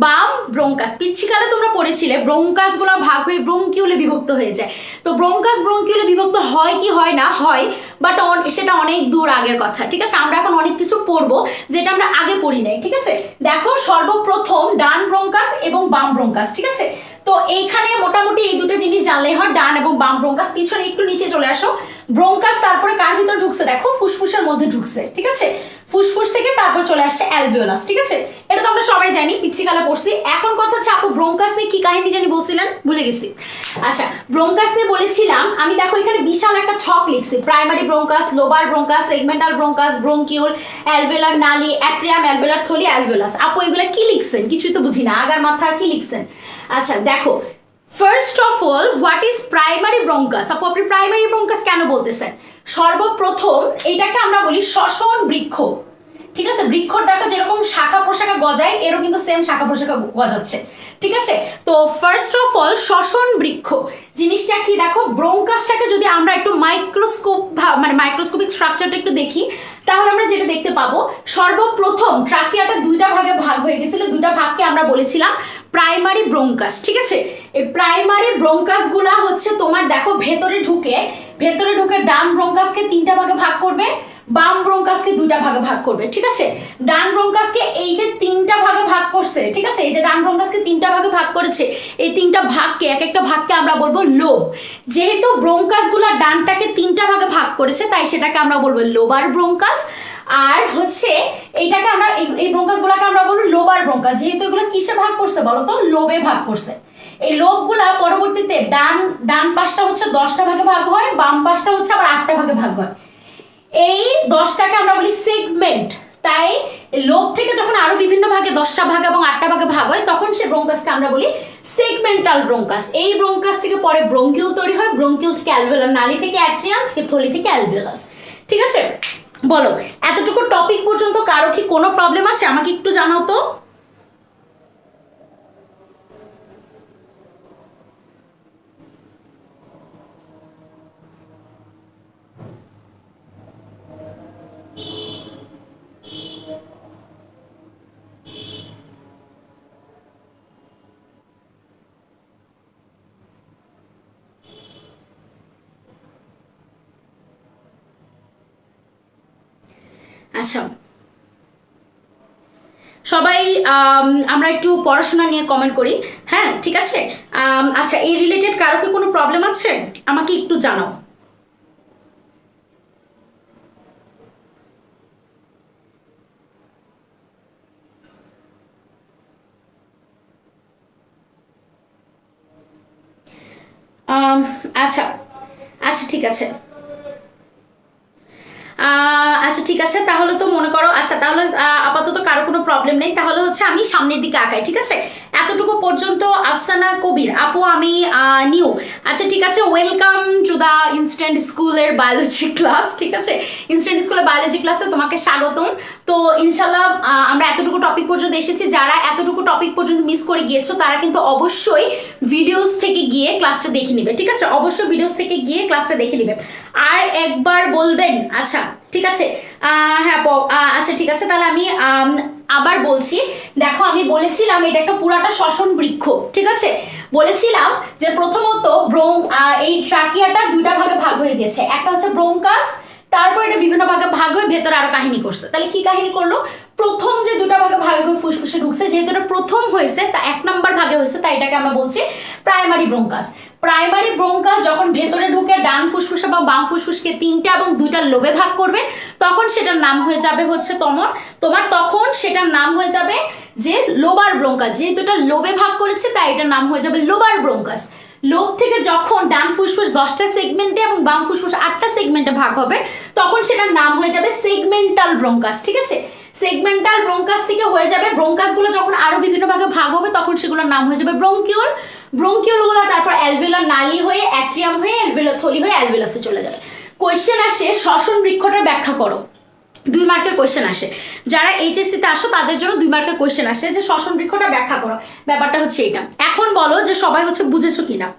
বাম ব্রোঙ্কাস। পিচ্ছিকালে তোমরা পড়েছিলে ব্রোঙ্কাস গুলো ভাগ হয়ে ব্রোঙ্কিউলে বিভক্ত হয়ে যায়, তো ব্রোঙ্কাস ব্রোঙ্কিউলে বিভক্ত হয় কি হয় না, হয়, বাট সেটা অনেক দূর আগের কথা, ঠিক আছে? আমরা এখন অনেক কিছু পড়বো যেটা আমরা আগে পড়ি নাই, ঠিক আছে? দেখো, সর্বপ্রথম ডান ব্রোঙ্কাস এবং বাম ব্রোঙ্কাস, ঠিক আছে? তো এইখানে মোটামুটি এই দুটো জিনিস জানলেই হয়, ডান এবং বাম ব্রোঙ্কাস। পিছনে একটু নিচে চলে আসো, ব্রোঙ্কাস তারপরে কার ভিতর ঢুকছে, দেখো ফুসফুসের মধ্যে ঢুকছে, ঠিক আছে? ফুসফুস থেকে তারপর চলে আসছে অ্যালভিওলাস, ঠিক আছে? এটা তো আমরা সবাই জানি, পিচ্ছিকালে পড়ছি। এখন কথা হচ্ছে, আপু ব্রোঙ্কাস নিয়ে কি কাহিনী জানি বলছিলেন, ভুলে গেছি। আচ্ছা, ব্রোঙ্কাস নিয়ে বলেছিলাম আমি, দেখো এখানে বিশাল একটা ছক লিখছি, primary bronchus, lobar bronchus, segmental bronchus, ব্রোঙ্কিউল, অ্যালভেলার নালী, atrium, অ্যালভেলার থলি, অ্যালভিওলাস। আপু এগুলা কি লিখছেন, কিছুই তো বুঝি না, আগার মাথা কি লিখছেন? আচ্ছা দেখো, first of all what is primary bronchus? আপু আপনি প্রাইমারি ব্রোঙ্কাস কেন বলতেছেন? সর্বপ্রথম এটাকে আমরা বলি শ্বসন বৃক্ষ, ঠিক আছে? বৃক্ষ দেখো যেরকম শাখা প্রশাখা গজায়, এরও কিন্তু সেম শাখা প্রশাখা গজাচ্ছে, ঠিক আছে? তো ফার্স্ট অফ অল শ্বসন বৃক্ষ জিনিসটা কি, দেখো ব্রোঙ্কাসটাকে যদি আমরা একটু মানে মাইক্রোস্কোপিক স্ট্রাকচারটা একটু দেখি, তাহলে আমরা যেটা দেখতে পাবো, সর্বপ্রথম ট্রাকিয়াটা দুইটা ভাগে ভাগ হয়ে গেছিল, দুইটা ভাগকে আমরা বলেছিলাম প্রাইমারি ব্রোঙ্কাস, ঠিক আছে? এই প্রাইমারি ব্রোঙ্কাস গুলা হচ্ছে তোমার দেখো ভেতরে ঢুকে ডান ব্রোঙ্কাসকে তিনটা ভাগে ভাগ করবে, বাম ব্রোঙ্কাসকে দুইটা ভাগে ভাগ করবে, ঠিক আছে? ডান ব্রোঙ্কাসকে এই যে তিনটা ভাগে ভাগ করছে, ঠিক আছে? এই যে ডান ব্রোঙ্কাসকে তিনটা ভাগে ভাগ করেছে, এই তিনটা ভাগকে, এক একটা ভাগকে আমরা বলবো লোব। যেহেতু ব্রোঙ্কাস গুলা ডানটাকে তিনটা ভাগে ভাগ করেছে, তাই সেটাকে আমরা বলবো লোবার ব্রোঙ্কাস। আর হচ্ছে এইটাকে আমরা এই ব্রোঙ্কাস গুলাকে আমরা বলবো লোবার ব্রোঙ্কাস, যেহেতু এগুলো কিসে ভাগ করছে বলতো, লোবে ভাগ করছে। এই লোবগুলা পরবর্তীতে ডান পাশটা হচ্ছে 10টা ভাগে ভাগ হয়, বাম পাশটা হচ্ছে আবার 8টা ভাগে ভাগ হয়। এই 10টাকে আমরা বলি সেগমেন্ট। তাই লোব থেকে যখন আরো বিভিন্ন ভাগে 10টা ভাগ এবং 8টা ভাগে ভাগ হয়, তখন সে ব্রোঙ্কাসকে আমরা বলি সেগমেন্টাল ব্রোঙ্কাস। এই ব্রোঙ্কাস থেকে পরে ব্রোঙ্কিউল তৈরি হয়, ব্রোঙ্কিউল থেকে অ্যালভিওলার নালী, থেকে অ্যাট্রিয়াম, থেকে থলি, থেকে অ্যালভিওলাস, ঠিক আছে? বলো, এতটুকু টপিক পর্যন্ত কারো কি কোনো প্রবলেম আছে? আমাকে একটু জানাও তো। আচ্ছা সবাই আমরা একটু পড়াশোনা নিয়ে কমেন্ট করি। হ্যাঁ ঠিক আছে। আচ্ছা, এই রিলেটেড কারো কি কোনো প্রবলেম আছে আমাকে একটু জানাও। আচ্ছা আচ্ছা ঠিক আছে। আচ্ছা ঠিক আছে, তাহলে তো মনে করো, আচ্ছা তাহলে আপাতত কারো কোনো প্রবলেম নেই, তাহলে হচ্ছে আমি সামনের দিকে আঁকাই। ঠিক আছে, এতটুকু পর্যন্ত আফসানা কবির আপু আমি নিউ। আচ্ছা ঠিক আছে, ওয়েলকাম টু দ্য ইনস্ট্যান্ট স্কুলের বায়োলজি ক্লাস। ঠিক আছে, ইনস্ট্যান্ট স্কুলের বায়োলজি ক্লাসে তোমাকে স্বাগতম। তো ইনশাল্লাহ আমরা এতটুকু টপিক পর্যন্ত এসেছি। যারা এতটুকু টপিক পর্যন্ত মিস করে গিয়েছো তারা কিন্তু অবশ্যই ভিডিওস থেকে গিয়ে ক্লাসটা দেখে নিবে। ঠিক আছে, অবশ্যই ভিডিওস থেকে গিয়ে ক্লাসটা দেখে নিবে। আর একবার বলবেন। আচ্ছা ঠিক আছে, হ্যাঁ আচ্ছা ঠিক আছে, তাহলে আমি আবার বলছি। দেখো, আমি বলেছিলাম এটা একটা পুরাটা শ্বসন বৃক্ষ। ঠিক আছে, বলেছিলাম যে প্রথমত এই ট্রাকিয়াটা দুইটা ভাগে ভাগ হয়ে গেছে। একটা হচ্ছে ব্রোঙ্কাস, তারপর এটা বিভিন্ন ভাগে ভাগ হয়ে ভেতরে আরো কাহিনী করছে। তাহলে কি কাহিনী করলো? প্রথম যে দুটা ভাগে ভাগ হয়ে ফুসফুসে ঢুকছে, যেহেতু এটা প্রথম হয়েছে তা 1 নম্বর ভাগে হয়েছে, তাই এটাকে আমরা বলছি প্রাইমারি ব্রোঙ্কাস। প্রাইমারি ব্রোঙ্কাস যখন ভেতরে ঢুকে ডান ফুসফুস এবং বাম ফুসফুসকে 3টা এবং 2টা লোবে ভাগ করবে, তখন সেটার নাম হয়ে যাবে হচ্ছে তোমার তখন সেটার নাম হয়ে যাবে যে লোবার ব্রোঙ্কাস। যেহেতু এটা লোবে ভাগ করেছে তাই এটার নাম হয়ে যাবে লোবার ব্রোঙ্কাস। লোব থেকে যখন ডান ফুসফুস 10টা সেগমেন্টে এবং বাম ফুসফুস 8টা সেগমেন্টে ভাগ হবে, তখন সেটার নাম হয়ে যাবে সেগমেন্টাল ব্রোঙ্কাস। ঠিক আছে, সেগমেন্টাল ব্রোঙ্কাস থেকে হয়ে যাবে, ব্রোঙ্কাসগুলো যখন আরো বিভিন্ন ভাগে ভাগ হবে তখন সেগুলোর নাম হয়ে যাবে ব্রোঙ্কিউল। ব্রোঙ্কিউলগুলো তারপর অ্যালভিওলার নালী হয়ে অ্যাট্রিয়াম হয়ে অ্যালভিওলার থলি হয়ে অ্যালভিওলাসে চলে যাবে। কোয়েশ্চেন আসে শ্বসন বৃক্ষটা ব্যাখ্যা করো। 2 মার্কের কোয়েশ্চেন আসে। যারা এইচএসসি তে আসো তাদের জন্য 2 মার্কের কোয়েশ্চেন আসে যে শ্বসন বৃক্ষটা ব্যাখ্যা করো। ব্যাপারটা হচ্ছে এটা। এখন বলো যে সবাই হচ্ছে বুঝেছো কিনা।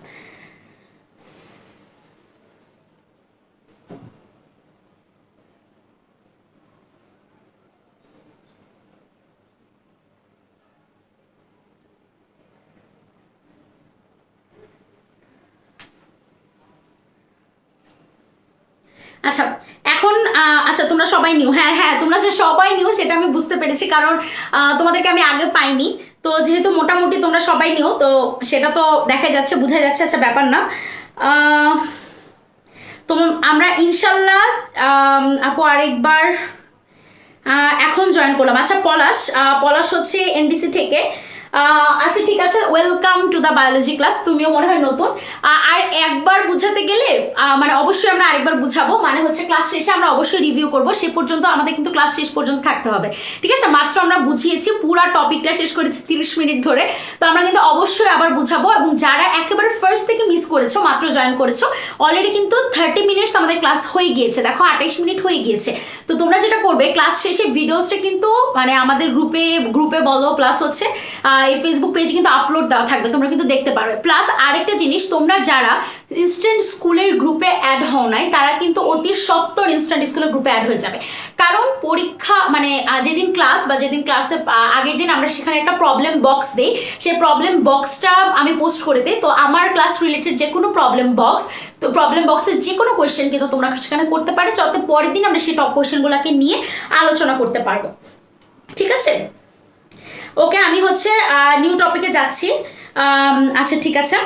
আচ্ছা এখন আচ্ছা তোমরা সবাই নিউ। হ্যাঁ হ্যাঁ, তোমরা যে সবাই নিউ সেটা আমি বুঝতে পেরেছি, কারণ তোমাদেরকে আমি আগে পাইনি। তো যেহেতু মোটামুটি তোমরা সবাই নিও, তো সেটা তো দেখা যাচ্ছে, বোঝা যাচ্ছে। আচ্ছা ব্যাপার না। তো আমরা ইনশাল্লাহ আপু আরেকবার এখন জয়েন করলাম। আচ্ছা পলাশ হচ্ছে এনডিসি থেকে। আচ্ছা ঠিক আছে, welcome to the biology class. তুমিও মনে হয় নতুন। আর একবার বুঝাতে গেলে মানে অবশ্যই আমরা আরেকবার বুঝাবো, মানে হচ্ছে ক্লাস শেষে আমরা অবশ্যই রিভিউ করব। সে পর্যন্ত আমাদের কিন্তু ক্লাস শেষ পর্যন্ত থাকতে হবে। ঠিক আছে, মাত্র আমরা বুঝিয়েছি, পুরা টপিকটা শেষ করেছি 30 মিনিট ধরে। তো আমরা কিন্তু অবশ্যই আবার বুঝাবো। এবং যারা একেবারে ফার্স্ট থেকে মিস করেছো, মাত্র জয়েন করেছো, অলরেডি কিন্তু 30 মিনিটস আমাদের ক্লাস হয়ে গিয়েছে। দেখো 28 মিনিট হয়ে গিয়েছে। তো তোমরা যেটা করবে, ক্লাস শেষে ভিডিওসটা কিন্তু মানে আমাদের গ্রুপে বলো, প্লাস হচ্ছে এই ফেসবুক পেজে কিন্তু আপলোড দেওয়া থাকবে, তোমরা কিন্তু দেখতে পারবে। প্লাস আরেকটা জিনিস, তোমরা যারা ইনস্ট্যান্ট স্কুলের গ্রুপে অ্যাড হও নাই তারা কিন্তু অতি সত্বর ইনস্ট্যান্ট স্কুলের গ্রুপে অ্যাড হয়ে যাবে। কারণ পরীক্ষা মানে যেদিন ক্লাস বা যেদিন ক্লাসে আগের দিন আমরা সেখানে একটা প্রবলেম বক্স দিই, সেই প্রবলেম বক্সটা আমি পোস্ট করে দিই। তো আমার ক্লাস রিলেটেড যে কোনো প্রবলেম বক্সের যে কোনো কোয়েশ্চেন কিন্তু তোমরা সেখানে করতে পারো, যাতে পরের দিন আমরা সেই টপ কোয়েশ্চেনগুলোকে নিয়ে আলোচনা করতে পারবো। ঠিক আছে, ওকে আমি হচ্ছে নিউ টপিকে যাচ্ছি। আচ্ছা ঠিক আছে।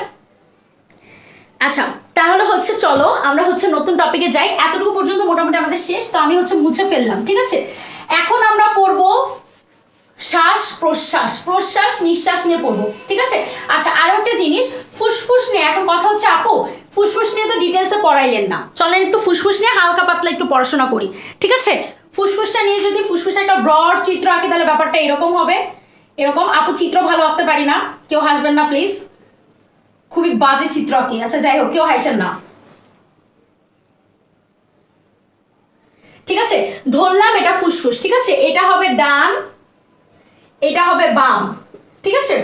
আচ্ছা তাহলে হচ্ছে চলো আমরা হচ্ছে নতুন টপিকে যাই। এতটুকু পর্যন্ত মোটামুটি আমাদের শেষ। তো আমি হচ্ছে মুছে ফেললাম। ঠিক আছে, এখন আমরা পড়বো শ্বাস প্রশ্বাস নিঃশ্বাস নিয়ে পড়বো। ঠিক আছে, আচ্ছা আরো একটা জিনিস, ফুসফুস নিয়ে এখন কথা হচ্ছে। আপু ফুসফুস নিয়ে তো ডিটেলসে পড়াইলেন না, চলেন একটু ফুসফুস নিয়ে হালকা পাতলা একটু পড়াশোনা করি। ঠিক আছে, ফুসফুসটা নিয়ে যদি ফুসফুসে একটা ব্রড চিত্র আঁকি তাহলে ব্যাপারটা এরকম হবে। এরকম। আপু চিত্র ভালো আঁকতে পারি না, কেউ হাসবেন না প্লিজ, খুবই বাজে চিত্র আঁকি। আচ্ছা যাই হোক, কেউ হাসেন না। ঠিক আছে, ধরলাম এটা ফুসফুস। ঠিক আছে, এটা হবে ডান, এটা হবে বাম। ঠিক আছে,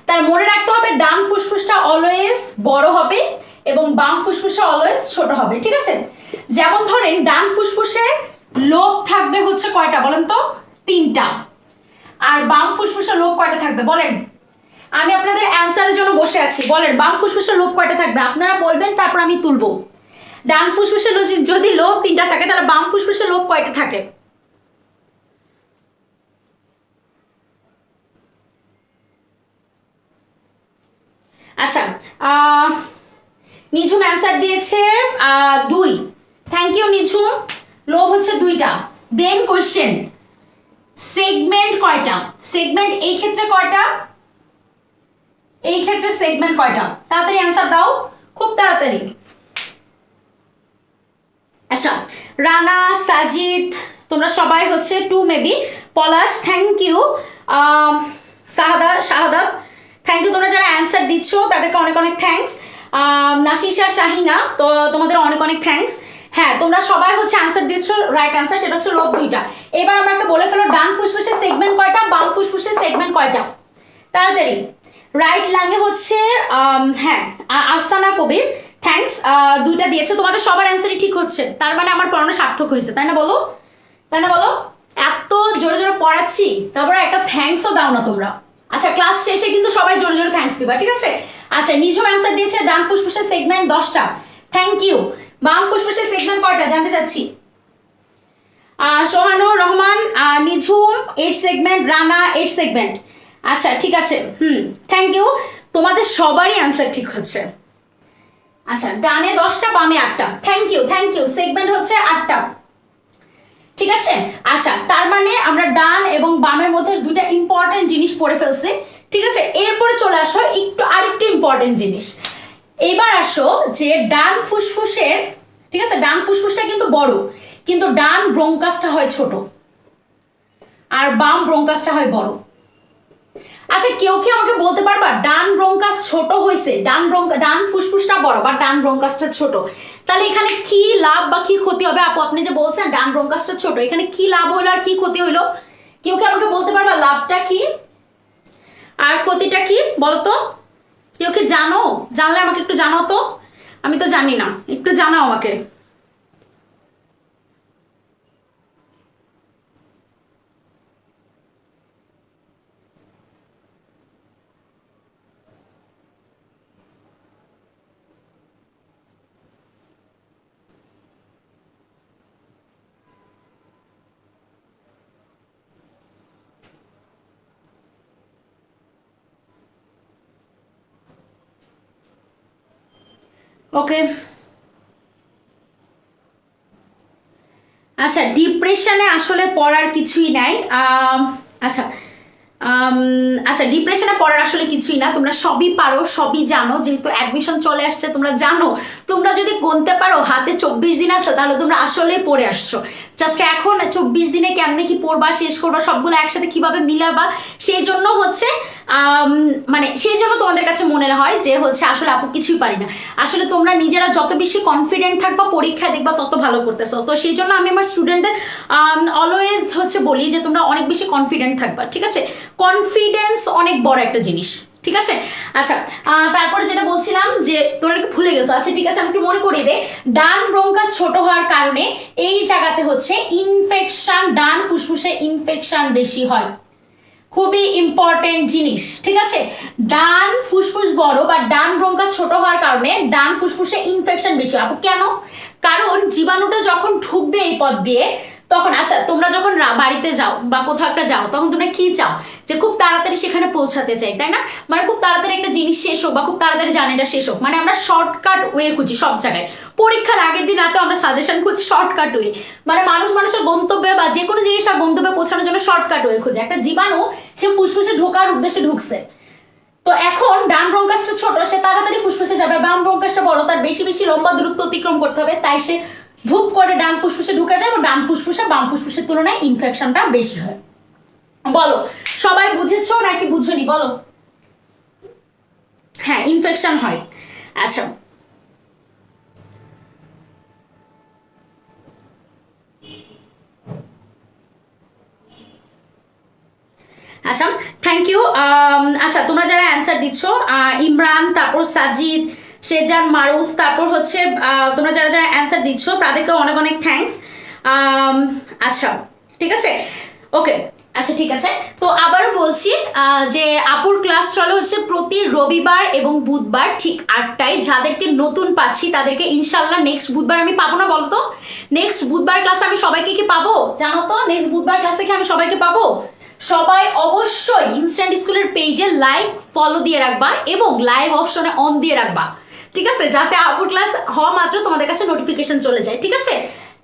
তার মনে রাখতে হবে ডান ফুসফুসটা অলওয়েজ বড় হবে এবং বাম ফুসফুসটা অলওয়েজ ছোট হবে। ঠিক আছে, যেমন ধরেন ডান ফুসফুসে লোব থাকবে হচ্ছে কয়টা বলেন তো? 3টা। আর বাম ফুসফুসে লোব কয়টা থাকবে বলেন? আমি আপনাদের অ্যান্সারের জন্য বসে আছি, বলেন বাম ফুসফুসে লোব কয়টা থাকবে? আপনারা বলবেন, তারপর আমি তুলবো। ডান ফুসফুসে যদি লোব 3টা থাকে তাহলে বাম ফুসফুসে লোব কয়টা থাকে? আচ্ছা, নিঝুম অ্যান্সার দিয়েছে 2। থ্যাংক ইউ নিঝুম। লোভ হচ্ছে 2টা। দেন কোয়েশ্চেন, সেগমেন্ট কয়টা? সেগমেন্ট এই ক্ষেত্রে কয়টা? এই ক্ষেত্রে সেগমেন্ট কয়টা? তাড়াতাড়ি অ্যান্সার দাও, খুব তাড়াতাড়ি। আচ্ছা, রানা, সাজিদ, তোমরা সবাই হচ্ছে 2 maybe. Palash, thank you. Shahadat, thank you. তোমরা যারা অ্যান্সার দিচ্ছ তাদেরকে অনেক অনেক থ্যাঙ্কস। নাসিসা, শাহিনা, তো তোমাদের অনেক অনেক থ্যাঙ্কস। হ্যাঁ, তোমরা সবাই হচ্ছে অ্যান্সার দিচ্ছ, রাইট অ্যান্সার সেটা হচ্ছে লোভ 2টা। এবার আমাকে বলে ফেলো, ডান ফুসফুসের সেগমেন্ট কয়টা, বাম ফুসফুসের সেগমেন্ট কয়টা? তাড়াতাড়ি। রাইট লাঙ্গে হচ্ছে হ্যাঁ আফসানা কবির, থ্যাঙ্কস। 2টা দিয়েছে। তোমাদের সবার অ্যান্সারই ঠিক হচ্ছে, তার মানে আমার পড়ানো সার্থক হয়েছে, তাই না বলো? তাই না বলো? এত জোরে জোরে পড়াচ্ছি, তারপরে একটা থ্যাঙ্কসও দাও না তোমরা। আচ্ছা, ক্লাস শেষে কিন্তু সবাই জোরে জোরে থ্যাঙ্কস দিবা, ঠিক আছে? আচ্ছা, নিঝুম অ্যান্সার দিয়েছে ডান ফুসফুসের সেগমেন্ট 10টা, থ্যাংক ইউ। বাম ফুসফুসের সেগমেন্ট কয়টা জানতে চাচ্ছি? সোহানুর রহমান, নিঝুম 8 সেগমেন্ট, রানা 8 সেগমেন্ট। আচ্ছা, ঠিক আছে, থ্যাংক ইউ। তোমাদের সবারই অ্যান্সার ঠিক হচ্ছে। আচ্ছা, ডানে 10টা, বামে 8টা, thank you thank you. Segment হচ্ছে 8টা, ঠিক আছে? আচ্ছা, তার মানে আমরা ডান এবং বামের মধ্যে 2টা ইম্পর্টেন্ট জিনিস পড়ে ফেলছি, ঠিক আছে? এরপরে চলে আসো আরেকটু ইম্পর্টেন্ট জিনিস। এবার আসো যে ডান ফুসফুসের, ঠিক আছে, ডান ফুসফুসটা কিন্তু বড়, কিন্তু ডান ব্রঙ্কাসটা হয় ছোট, আর বাম ব্রঙ্কাসটা হয় বড়। আচ্ছা, কেউ কি আমাকে বলতে পারবা ডান ব্রঙ্কাস ছোট হয়েছে, ডান ফুসফুসটা বড় বা ডান ব্রঙ্কাসটা ছোট, তাহলে এখানে কি লাভ বা কি ক্ষতি হবে? আপু, আপনি যে বলছেন ডান ব্রঙ্কাসটা ছোট, এখানে কি লাভ হইলো আর কি ক্ষতি হইলো? কেউ কি আমাকে বলতে পারবা লাভটা কি আর ক্ষতিটা কি? বলো তো, কেউ কি জানো? জানলে আমাকে একটু জানাও তো, আমি তো জানি না, একটু জানাও আমাকে। ওকে, আচ্ছা, ডিপ্রেশনে আসলে পড়ার কিছুই নাই। আচ্ছা, আচ্ছা, ডিপ্রেশনে পড়ার আসলে কিছুই না, তোমরা সবই পারো, সবই জানো, যেহেতু অ্যাডমিশন চলে আসছে তোমরা জানো। তোমরা যদি গুনতে পারো হাতে 24 দিন আছে, তাহলে তোমরা আসলে পড়ে আসছো। জাস্ট এখন 24 দিনে কেমনে কি পড়বা, শেষ করবা, সবগুলো একসাথে কিভাবে মিলাবা, সেই জন্য হচ্ছে মানে সেই জন্য তোমাদের কাছে মনে হয় যে হচ্ছে আসলে আপু কিছুই পারি না। আসলে তোমরা নিজেরা যত বেশি কনফিডেন্ট থাকবা, পরীক্ষায় দেখবা তত ভালো করতেছো। তো সেই জন্য আমি আমার স্টুডেন্টদের অলওয়েজ হচ্ছে বলি যে তোমরা অনেক বেশি কনফিডেন্ট থাকবা, ঠিক আছে? কনফিডেন্স অনেক বড় একটা জিনিস, ঠিক আছে? আচ্ছা, তারপরে যেটা বলছিলাম যে তোমরা একটু ভুলে গেছো। আচ্ছা, ঠিক আছে, আমি একটু মনে করিয়ে দেই। ডান ব্রঙ্কাস ছোট হওয়ার কারণে এই জায়গাতে হচ্ছে ইনফেকশন, ডান ফুসফুসে ইনফেকশন বেশি হয়, খুবই ইম্পর্টেন্ট জিনিস, ঠিক আছে? ডান ফুসফুস বড় বা ডান ব্রঙ্কাস ছোট হওয়ার কারণে ডান ফুসফুসে ইনফেকশন বেশি। আপু কেন? কারণ জীবাণুটা যখন ঢুকবে এই পথ দিয়ে, তখন আচ্ছা তোমরা যখন বাড়িতে যাও বা কোথাও একটা যাও, তখন তোমরা কি চাও? যে খুব তাড়াতাড়ি সেখানে পৌঁছাতে চাই, তাই না? মানে খুব তাড়াতাড়ি একটা জিনিস শেষ হোক বা খুব তাড়াতাড়ি জার্নিটা শেষ হোক, মানে আমরা শর্টকাট ওয়ে খুঁজি সব জায়গায়। পরীক্ষার আগের দিন রাতে আমরা সাজেশন খুঁজি শর্টকাট ওয়ে, মানে মানুষের গন্তব্যে বা যে কোনো জিনিস তার গন্তব্যে পৌঁছানোর জন্য শর্টকাট ওয়ে খুঁজে। একটা জীবাণু সে ফুসফুসে ঢোকার উদ্দেশ্যে ঢুকছে, তো এখন ডান ব্রঙ্কাসটা ছোট, সে তাড়াতাড়ি ফুসফুসে যাবে, বাম ব্রঙ্কাসটা বড়, তার বেশি বেশি লম্বা দূরত্ব অতিক্রম করতে হবে, তাই সে ধূপ করে ডান ফুসফুসে ঢুকে যায় এবং ডান ফুসফুসে বাম ফুসফুসের তুলনায় ইনফেকশনটা বেশি হয়। বলো, সবাই বুঝেছো নাকি বুঝোনি? বলো। হ্যাঁ, ইনফেকশন হয়। আচ্ছা, আচ্ছা, থ্যাংক ইউ। আচ্ছা, তোমরা যারা অ্যান্সার দিচ্ছ, ইমরান, তারপর সাজিদ, শেজান, মারুফ, তারপর হচ্ছে তোমরা যারা যারা অ্যান্সার দিচ্ছ তাদেরকে অনেক অনেক থ্যাঙ্কস। আচ্ছা, ঠিক আছে, ওকে। আচ্ছা, ঠিক আছে, তো আবারও বলছি যে আপুর ক্লাস চলে হচ্ছে প্রতি রবিবার এবং বুধবার ঠিক 8টায়। যাদেরকে নতুন পাচ্ছি তাদেরকে ইনশাল্লাহ নেক্সট বুধবার আমি পাবো না? বলতো, নেক্সট বুধবার ক্লাসে আমি সবাইকে কি পাবো? জানো তো, নেক্সট বুধবার ক্লাসে কি আমি সবাইকে পাবো? সবাই অবশ্যই ইনস্ট্যান্ট স্কুলের পেজে লাইক ফলো দিয়ে রাখবা এবং লাইভ অপশনে অন দিয়ে রাখবা, ঠিক আছে, যাতে আপুর ক্লাস হওয়া মাত্র তোমাদের কাছে নোটিফিকেশন চলে যায়, ঠিক আছে।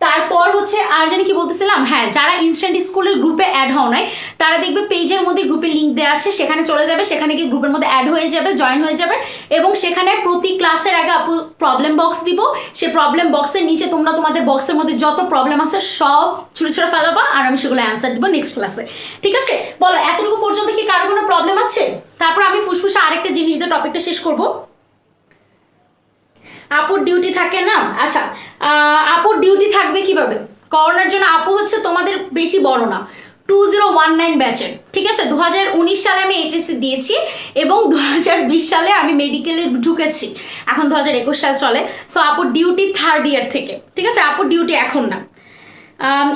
তারপর হচ্ছে আর জানি কি বলতেছিলাম, হ্যাঁ, যারা ইনস্ট্যান্ট স্কুলের গ্রুপে অ্যাড হও নাই তারা দেখবে পেজের মধ্যে গ্রুপে লিঙ্ক দেওয়া আছে, সেখানে চলে যাবে, সেখানে গিয়ে গ্রুপের মধ্যে অ্যাড হয়ে যাবে, জয়েন হয়ে যাবে এবং সেখানে প্রতি ক্লাসের আগে আপু প্রবলেম বক্স দিব, সেই প্রবলেম বক্সের নিচে তোমরা তোমাদের বক্সের মধ্যে যত প্রবলেম আছে সব ছুঁড়ে ছুঁড়ে ফেলাবা আর আমি সেগুলো অ্যান্সার দিব নেক্সট ক্লাসে, ঠিক আছে। বলো এতটুকু পর্যন্ত কি কারো কোনো প্রবলেম আছে? তারপর আমি ফুসফুসে আরেকটা জিনিস দিয়ে টপিকটা শেষ করবো। আপুর ডিউটি থাকে না, আচ্ছা, আপুর ডিউটি থাকবে কিভাবে? করোনার জন্য আপু হচ্ছে তোমাদের বেশি বড় না, 2019 ব্যাচের, ঠিক আছে। 2019 সালে আমি এইচএসসি দিয়েছি এবং 2020 সালে আমি মেডিকেলে ঢুকেছি, এখন 2021 সাল চলে। সো আপুর ডিউটি 3rd ইয়ার থেকে, ঠিক আছে, আপুর ডিউটি এখন না।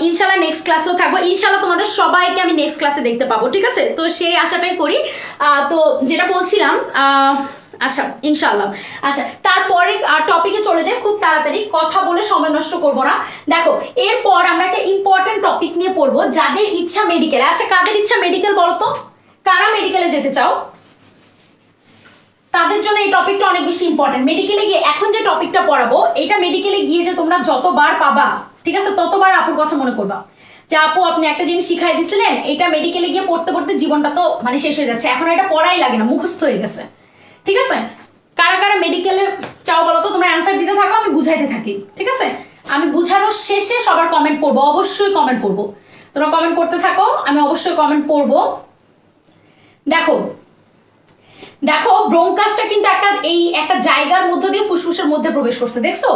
ইনশাল্লাহ নেক্সট ক্লাসেও থাকবো, ইনশাল্লাহ তোমাদের সবাইকে আমি নেক্সট ক্লাসে দেখতে পাবো, ঠিক আছে। তো সেই আশাটাই করি। তো যেটা বলছিলাম, আচ্ছা ইনশাল্লাহ, আচ্ছা তারপরে টপিকে চলে যাই খুব তাড়াতাড়ি, কথা বলে সময় নষ্ট করবো না। দেখো এরপর আমরা একটা ইম্পর্টেন্ট টপিক নিয়ে পড়বো, যাদের ইচ্ছা মেডিকেল। আচ্ছা কাদের ইচ্ছা মেডিকেল বলো তো, কারা মেডিকেলে যেতে চাও? তাদের জন্য এই টপিকটা অনেক বেশি ইম্পর্টেন্ট। মেডিকেলে গিয়ে এখন যে টপিকটা পড়াবো, এটা মেডিকেলে গিয়ে যে তোমরা যতবার পাবা, ঠিক আছে, ততবার আপুর কথা মনে করবা যে আপু আপনি একটা জিনিস শিখাই দিছিলেন, এটা মেডিকেলে গিয়ে পড়তে পড়তে জীবনটা তো মানে শেষ হয়ে যাচ্ছে, এখন এটা পড়াই লাগে না, মুখস্থ হয়ে গেছে, ঠিক আছে। কারা কারা মেডিকেলে চাও বলো তো, তোমরা অ্যান্সার দিতে থাকো, আমি বুঝাইতে থাকি, ঠিক আছে। আমি বুঝানোর শেষে সবার কমেন্ট পড়বো, অবশ্যই কমেন্ট পড়বো, তোমরা কমেন্ট করতে থাকো, আমি অবশ্যই কমেন্ট পড়বো। দেখো দেখো ব্রঙ্কাসটা কিন্তু একটা জায়গার মধ্য দিয়ে ফুসফুসের মধ্যে প্রবেশ করছে, দেখছো?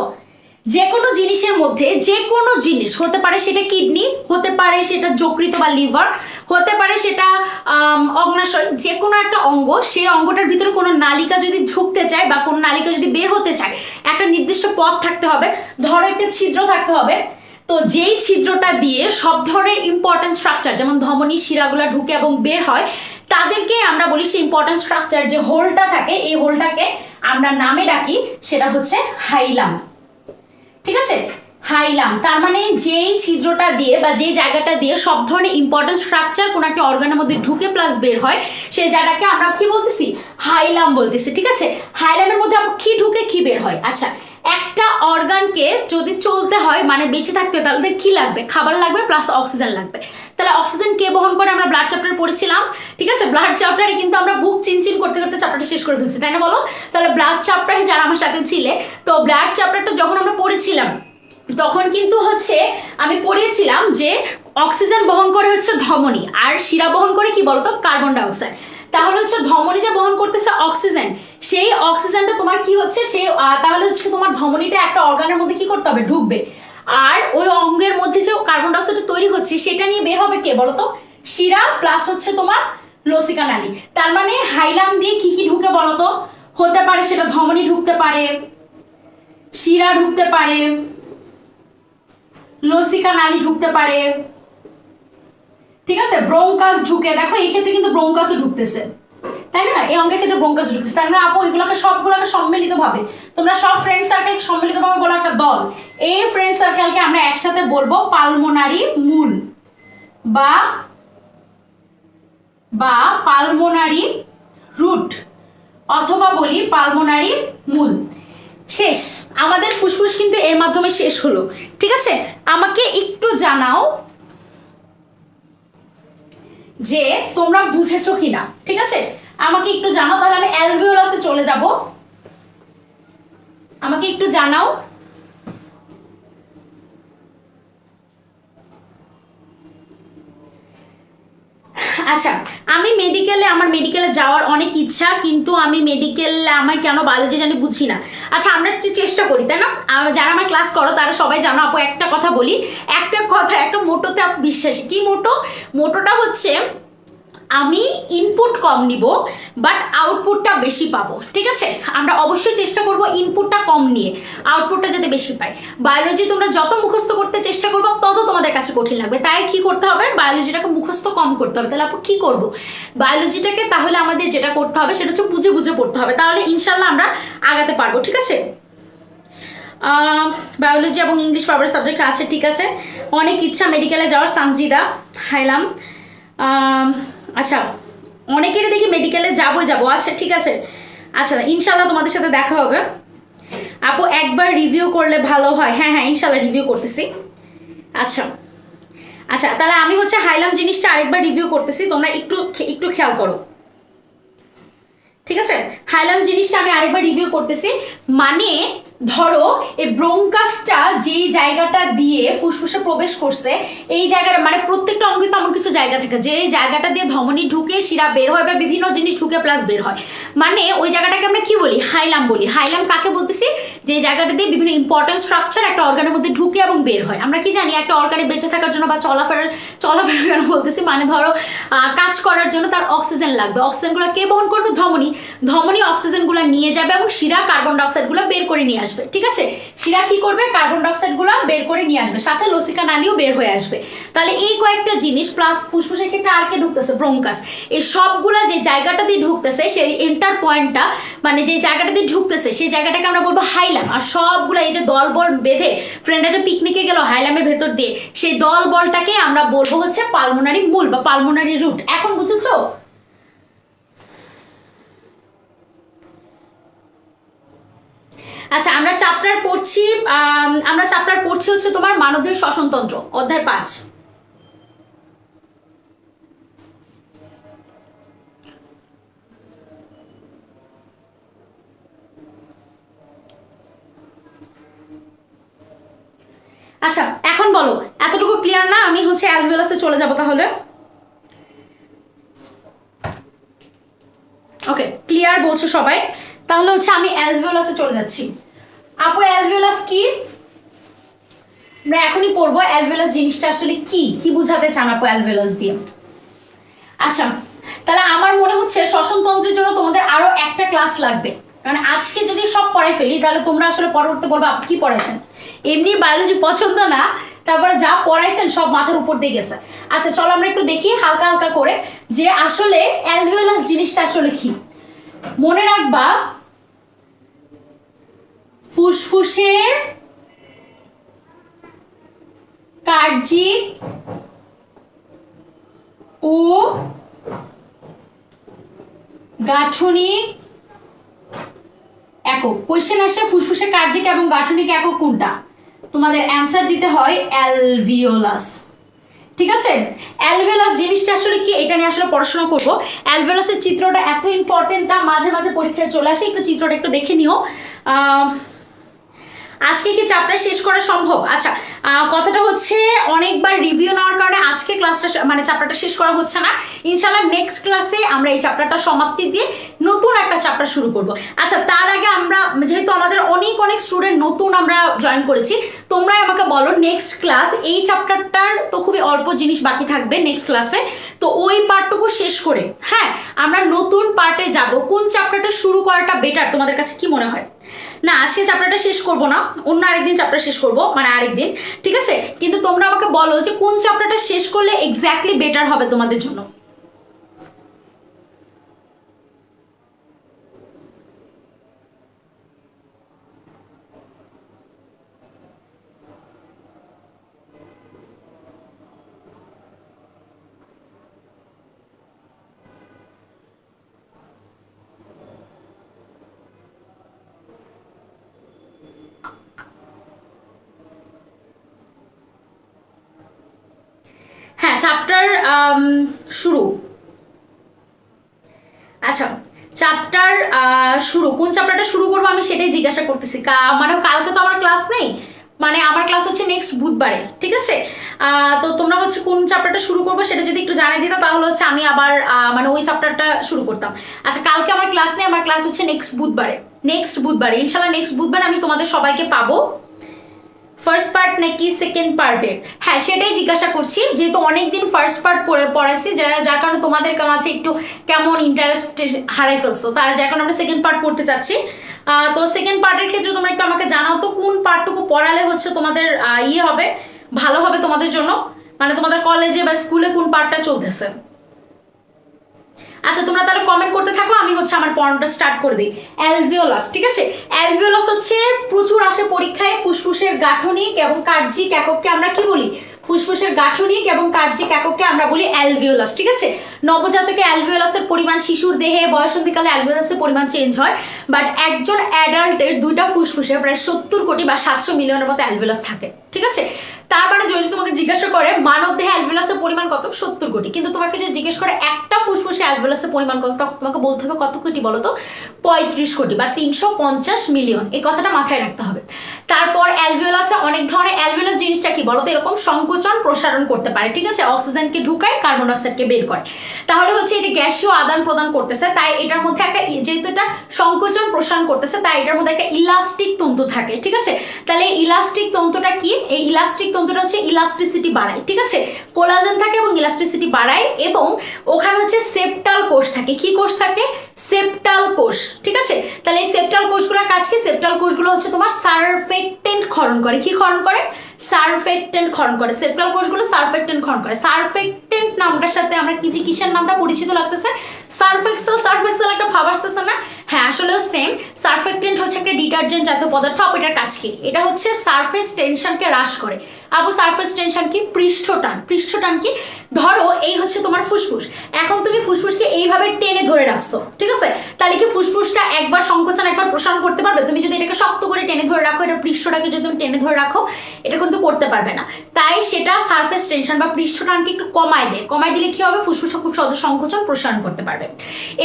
যে কোনো জিনিসের মধ্যে, যে কোনো জিনিস হতে পারে, সেটা কিডনি হতে পারে, সেটা যকৃত বা লিভার হতে পারে, সেটা অগ্নাশয়, যে কোনো একটা অঙ্গ, সেই অঙ্গটার ভিতরে কোনো নালিকা যদি ঢুকতে চায় বা কোনো নালিকা যদি বের হতে চায়, একটা নির্দিষ্ট পথ থাকতে হবে, ধরো একটা ছিদ্র থাকতে হবে। তো যেই ছিদ্রটা দিয়ে সব ধরনের ইম্পর্টেন্ট স্ট্রাকচার যেমন ধমনী শিরাগুলা ঢুকে এবং বের হয়, তাদেরকে আমরা বলি সেই ইম্পর্টেন্ট স্ট্রাকচার যে হোলটা থাকে, এই হোলটাকে আমরা নামে ডাকি, সেটা হচ্ছে হাইলাম, ঠিক আছে। হাইলাম তার মানে যেই ছিদ্রটা দিয়ে বা যে জায়গাটা দিয়ে সব ধরনের ইম্পর্টেন্ট স্ট্রাকচার কোনো একটা অর্গানের মধ্যে ঢুকে প্লাস বের হয়, সেই জায়গাটাকে আমরা কি বলতেছি? হাইলাম বলতেছি, ঠিক আছে। হাইলামের মধ্যে কি ঢুকে কি বের হয়? আচ্ছা একটা অর্গানকে যদি চলতে হয় মানে বেঁচে থাকতে হয়, তাহলে কি লাগবে? খাবার লাগবে প্লাস অক্সিজেন লাগবে। তাহলে অক্সিজেন কে বহন করে? আমরা ব্লাড চ্যাপ্টারে পড়েছিলাম, ঠিক আছে। ব্লাড চ্যাপ্টারে কিন্তু আমরা বুক চিনচিন করতে করতে চ্যাপ্টারটা শেষ করে ফেলছি, তাই না বলো? তাহলে ব্লাড চ্যাপ্টারে যারা আমার সাথে ছিলে, তো ব্লাড চ্যাপ্টারটা যখন আমরা পড়েছিলাম তখন কিন্তু হচ্ছে আমি পড়িয়েছিলাম যে অক্সিজেন বহন করে হচ্ছে ধমনী, আর শিরা বহন করে কি বলতো? Carbon dioxide. তাহলে হচ্ছে ধমনী যে বহন করতেছে অক্সিজেন, সেই অক্সিজেনটা তোমার কি হচ্ছে, তাহলে হচ্ছে তোমার ধমনীটা একটা অর্গানের মধ্যে কি করতে হবে? ঢুকবে। আর ওই অঙ্গের মধ্যে যে কার্বন ডাইঅক্সাইড তৈরি হচ্ছে, সেটা নিয়ে বের হবে কে বলতো? শিরা প্লাস হচ্ছে তোমার লসিকা নালী। তার মানে হাইলাম দিয়ে কি কি ঢুকে বলতো? হতে পারে সেটা ধমনী ঢুকতে পারে, শিরা ঢুকতে পারে, লসিকা নালী ঢুকতে পারে, ঠিক আছে। ব্রঙ্কাস ঢুকে, দেখো এই ক্ষেত্রে কিন্তু ব্রঙ্কাসও ঢুকতেছে, তাই না? এই অঙ্গের ক্ষেত্রে ব্রঙ্কাস ঢুকতেছে। তার মানে আপু এগুলোকে সবগুলোকে সম্মিলিত ভাবে তোমরা সব ফ্রেন্ড সার্কেল সম্মিলিত ভাবে বলো একটা দল। এই ফ্রেন্ড সার্কেলকে আমরা একসাথে বলবো পালমোনারি মূল বা পালমোনারি রুট, অথবা বলি পালমোনারি মূল। শেষ, আমাদের ফুসফুস কিন্তু এর মাধ্যমে শেষ হলো, ঠিক আছে। আমাকে একটু জানাও যে তোমরা বুঝেছো কিনা, ঠিক আছে, আমাকে একটু জানাও। তাহলে আমি অ্যালভিওলাসে চলে যাব, আমাকে একটু জানাও। আচ্ছা আমি আমার মেডিকেলে যাওয়ার অনেক ইচ্ছা, কিন্তু আমি আমায় কেন বায়োলজি জানি বুঝি না। আচ্ছা আমরা একটু চেষ্টা করি, তাই না? যারা আমার ক্লাস করো তারা সবাই জানো আপু, একটা কথা বলি, একটা মোটোতে আপু বিশ্বাসী। কি মোটোটা হচ্ছে আমি ইনপুট কম নিব বাট আউটপুটটা বেশি পাবো, ঠিক আছে। আমরা অবশ্যই চেষ্টা করব ইনপুটটা কম নিয়ে আউটপুটটা যাতে বেশি পাই। বায়োলজি তোমরা যত মুখস্থ করতে চেষ্টা করবো তত তোমাদের কাছে কঠিন লাগবে, তাই কি করতে হবে? বায়োলজিটাকে মুখস্থ কম করতে হবে। তাহলে আপু কি করব? বায়োলজিটাকে তাহলে আমাদের যেটা করতে হবে সেটা হচ্ছে বুঝে বুঝে পড়তে হবে, তাহলে ইনশাল্লাহ আমরা আগাতে পারবো, ঠিক আছে। বায়োলজি এবং ইংলিশ ফাইবার সাবজেক্ট আছে, ঠিক আছে। অনেক ইচ্ছা মেডিকেলে যাওয়ার, সামজিদা হাইলাম। আচ্ছা, অনেকেরই দেখি মেডিকেলে যাবো। আচ্ছা ঠিক আছে, আচ্ছা ইনশাল্লাহ তোমাদের সাথে দেখা হবে। আপু একবার রিভিউ করলে ভালো হয়। হ্যাঁ হ্যাঁ, ইনশাল্লাহ রিভিউ করতেছি। আচ্ছা আচ্ছা, তাহলে আমি হচ্ছে হাইলাম জিনিসটা আরেকবার রিভিউ করতেছি, তোমরা একটু একটু খেয়াল করো, ঠিক আছে? হাইলাম জিনিসটা আমি আরেকবার রিভিউ করতেছি। মানে ধরো এই ব্রোঙ্কাসটা যেই জায়গাটা দিয়ে ফুসফুসে প্রবেশ করছে, এই জায়গাটা মানে প্রত্যেকটা অঙ্গে তো এমন কিছু জায়গা থাকে যে এই জায়গাটা দিয়ে ধমনী ঢুকে শিরা বের হয় বা বিভিন্ন জিনিস ঢুকে প্লাস বের হয়, মানে ওই জায়গাটাকে আমরা কি বলি? হাইলাম বলি। হাইলাম কাকে বলতেছি? যে জায়গাটা দিয়ে বিভিন্ন ইম্পর্টেন্ট স্ট্রাকচার একটা অর্গানের মধ্যে ঢুকে এবং বের হয়। আমরা কি জানি একটা অর্গানে বেঁচে থাকার জন্য বা চলাফেরা কেন বলতেছি, মানে ধরো কাজ করার জন্য তার অক্সিজেন লাগবে, অক্সিজেনগুলো কে বহন করবে? ধমনী অক্সিজেনগুলো নিয়ে যাবে এবং শিরা কার্বন ডাইঅক্সাইডগুলো বের করে নিয়ে আসবে, ঠিক আছে? শিরা কি করবে? কার্বন ডাইঅক্সাইডগুলো বের করে নিয়ে আসবে, সাথে লসিকা নালীও বের হয়ে আসবে। তাহলে এই কয়েকটা জিনিস প্লাস ফুসফুসের ক্ষেত্রে আর কে ঢুকতেছে? ব্রোঙ্কাস। এই সবগুলা যে জায়গাটা দিয়ে ঢুকতেছে সেই এন্টার পয়েন্টটা, মানে যে জায়গাটা দিয়ে ঢুকতেছে সেই জায়গাটাকে আমরা বলবো হাইলাম। আর সবগুলা এই যে দল বল বেঁধে ফ্রেন্ডরা যে পিকনিকে গেল হাইলামের ভেতর দিয়ে, সেই দল বলটাকে আমরা বলবো হচ্ছে পালমোনারি মূল বা পালমোনারি রুট। এখন বুঝেছো? আচ্ছা, আমরা চ্যাপ্টার পড়ছি হচ্ছে তোমার মানবদেহের শ্বসনতন্ত্র, অধ্যায় 5। আচ্ছা এখন বলো, এতটুকু ক্লিয়ার না? আমি হচ্ছে অ্যালভিওলাসে চলে যাব তাহলে। ওকে, ক্লিয়ার বলছো সবাই? তাহলে হচ্ছে আমি অ্যালভিওলাসে চলে যাচ্ছি। আপু অ্যালভিওলাস কি? আমরা এখনই পড়বো অ্যালভিওলাস জিনিসটা আসলে কি কি বুঝাতে চান আপু অ্যালভিওলাস দিয়ে। আচ্ছা, তাহলে আমার মনে হচ্ছে শ্বসনতন্ত্রের জন্য তোমাদের আরো একটা ক্লাস লাগবে, কারণ আজকে যদি সব পড়াই ফেলি তাহলে তোমরা আসলে পরবর্তী বলবো আপনি কি পড়াইছেন, এমনি বায়োলজি পছন্দ না, তারপরে যা পড়াইছেন সব মাথার উপর দিয়ে গেছে। আচ্ছা চলো আমরা একটু দেখি হালকা হালকা করে যে আসলে অ্যালভিওলাস জিনিসটা আসলে কি। মনে রাখবা ফুসফুসের কার্যিক ও গাঠনিক একক। কোয়েশ্চেন আসে ফুসফুসের কার্যিক এবং গাঠনিক একক কোনটা, তোমাদের অ্যান্সার দিতে হয় অ্যালভিওলাস, ঠিক আছে? অ্যালভিওলাস জিনিসটা আসলে কি এটা নিয়ে আসলে পড়াশোনা করব। অ্যালভিওলাসের চিত্রটা এত ইম্পর্টেন্ট না, মাঝে মাঝে পরীক্ষায় চলে আসে, একটু চিত্রটা একটু দেখে নিও। আজকে কি চ্যাপ্টার শেষ করা সম্ভব? আচ্ছা কথাটা হচ্ছে অনেকবার রিভিউ নেওয়ার কারণে আজকে ক্লাসটা মানে চ্যাপ্টারটা শেষ করা হচ্ছে না। ইনশাআল্লাহ নেক্সট ক্লাসে আমরা এই চ্যাপ্টারটা সমাপ্তি দিয়ে নতুন একটা চ্যাপ্টার শুরু করব। আচ্ছা তার আগে আমরা যেহেতু আমাদের অনেক স্টুডেন্ট নতুন আমরা জয়েন করেছি, তোমরাই আমাকে বলো নেক্সট ক্লাস এই চ্যাপ্টারটার তো খুবই অল্প জিনিস বাকি থাকবে নেক্সট ক্লাসে, তো ওই পার্টটুকু শেষ করে হ্যাঁ আমরা নতুন পার্টে যাব। কোন চ্যাপ্টারটা শুরু করাটা বেটার তোমাদের কাছে কি মনে হয়? না আজকে চ্যাপ্টারটা শেষ করব না, অন্য আরেকদিন চ্যাপ্টার শেষ করব, মানে আরেকদিন, ঠিক আছে? কিন্তু তোমরা আমাকে বলো যে কোন চ্যাপ্টারটা শেষ করলে এক্স্যাক্টলি বেটার হবে তোমাদের জন্য। হ্যাঁ চ্যাপ্টার শুরু। আচ্ছা চ্যাপ্টার শুরু, কোন চ্যাপ্টারটা শুরু করবো আমি সেটাই জিজ্ঞাসা করতেছি, মানে কালকে তো আমার ক্লাস নেই, মানে আমার ক্লাস হচ্ছে নেক্সট বুধবারে, ঠিক আছে? তো তোমরা হচ্ছে কোন চ্যাপ্টারটা শুরু করবো সেটা যদি একটু জানিয়ে দিতা তাহলে হচ্ছে আমি আবার মানে ওই চ্যাপ্টারটা শুরু করতাম। আচ্ছা কালকে আমার ক্লাস নেই, আমার ক্লাস হচ্ছে নেক্সট বুধবারে ইনশাল্লাহ নেক্সট বুধবারে আমি তোমাদের সবাইকে পাবো। ফার্স্ট পার্ট নাকি সেকেন্ড পার্টের? হ্যাঁ সেটাই জিজ্ঞাসা করছি, যেহেতু অনেকদিন ফার্স্ট পার্ট পড়াইছি যার কারণে তোমাদের কাছে একটু কেমন ইন্টারেস্ট হারাই ফেলছো, তাই যার কারণে আমরা সেকেন্ড পার্ট পড়তে চাচ্ছি। তো সেকেন্ড পার্টের ক্ষেত্রে তোমরা একটু আমাকে জানাও তো কোন পার্টটুকু পড়ালে হচ্ছে তোমাদের ইয়ে হবে, ভালো হবে তোমাদের জন্য, মানে তোমাদের কলেজে বা স্কুলে কোন পার্টটা চলতেছে। আচ্ছা তোমরা তাহলে কমেন্ট করতে থাকো, আমি হচ্ছে আমার পড়ানোটা স্টার্ট করে দিই। অ্যালভিওলাস, ঠিক আছে? অ্যালভিওলাস হচ্ছে প্রচুর আসে পরীক্ষায়, ফুসফুসের গাঠনিক এবং কার্যিক একককে আমরা কি বলি? ফুসফুসের গাঠনিক এবং কার্যিক এককে আমরা বলি অ্যালভিওলাস, ঠিক আছে। নবজাতকে অ্যালভিওলাসের পরিমাণ, শিশুর দেহে বয়সন্ধিকালে অ্যালভিওলাসের পরিমাণ চেঞ্জ হয়, বাট একজন অ্যাডাল্টের দুইটা ফুসফুসে প্রায় 70 কোটি বা 700 মিলিয়নের মতো অ্যালভিওলাস থাকে, ঠিক আছে। তার মানে যদি তোমাকে জিজ্ঞাসা করে মানব দেহে অ্যালভিওলাসের পরিমাণ কত, 70 কোটি, কিন্তু তোমাকে যদি জিজ্ঞেস করে একটা ফুসফুসে অ্যালভিওলাসের পরিমাণ কত, তখন তোমাকে বলতে হবে কত কোটি বলো তো, 35 কোটি বা 350 মিলিয়ন। এই কথাটা মাথায় রাখতে হবে। তারপর অ্যালভিওলাসে অনেক ধরনের, অ্যালভিওলাস জিনিসটা কি বলতো, এরকম সংকোচন প্রসারণ করতে পারে, ঠিক আছে। অক্সিজেনকে ঢুকায়, কার্বন ডাইঅক্সাইডকে বের করে। তাহলে হচ্ছে এই যে গ্যাসীয় আদান প্রদান করতেছে, তাই এটার মধ্যে একটা, যেহেতু এটা সংকোচন প্রসারণ করতেছে, তাই এটার মধ্যে একটা ইলাস্টিক তন্তু থাকে, ঠিক আছে। তাহলে ইলাস্টিক তন্তুটা কি, এই ইলাস্টিক তন্তুটা হচ্ছে ইলাস্টিসিটি বাড়ায়, ঠিক আছে। কোলাজেন থাকে এবং ইলাস্টিসিটি বাড়ায়, এবং ওখানে হচ্ছে সেপ্টাল কোষ থাকে। কি কোষ থাকে? সেপ্টাল কোষ, ঠিক আছে। তাহলে এই সেপ্টাল কোষগুলোর কাজ কি? সেপ্টাল কোষগুলো হচ্ছে তোমার সারফেক্টেন্ট ক্ষরণ করে। কি ক্ষরণ করে? সারফেক্টেন্ট ক্ষরণ করে। সেপ্টাল কোষগুলো সারফেক্টেন্ট ক্ষরণ করে। সারফেক্টেন্ট নামটার সাথে আমরা কিসের নামটা পরিচিত লাগতেছে? সারফেক্সেল। সারফেক্সেল একটা ভাব আসতেছে না? হ্যাঁ, আসলেও সেম। সারফেক্টেন্ট হচ্ছে একটা ডিটারজেন্ট জাতীয় পদার্থ। এটার কাজ কি? এটা হচ্ছে সারফেস টেনশনকে হ্রাস করে। আপু সারফেস টেনশন কি? পৃষ্ঠটান। পৃষ্ঠটান কি? ধরো এই হচ্ছে তোমার ফুসফুস, এখন তুমি ফুসফুসকে এইভাবে টেনে ধরে রাখছো, ঠিক আছে। তাহলে কি ফুসফুসটা একবার সংকোচন একবার প্রসারণ করতে পারবে? তুমি যদি এটাকে শক্ত করে টেনে ধরে রাখো, এটা পৃষ্ঠটাকে যদি তুমি টেনে ধরে রাখো, এটা কিন্তু করতে পারবে না। তাই সেটা সারফেস টেনশন বা পৃষ্ঠটানকে একটু কমায় দেয়। কমায় দিলে কি হবে? ফুসফুসটা খুব সহজে সংকোচন প্রসারণ করতে পারবে।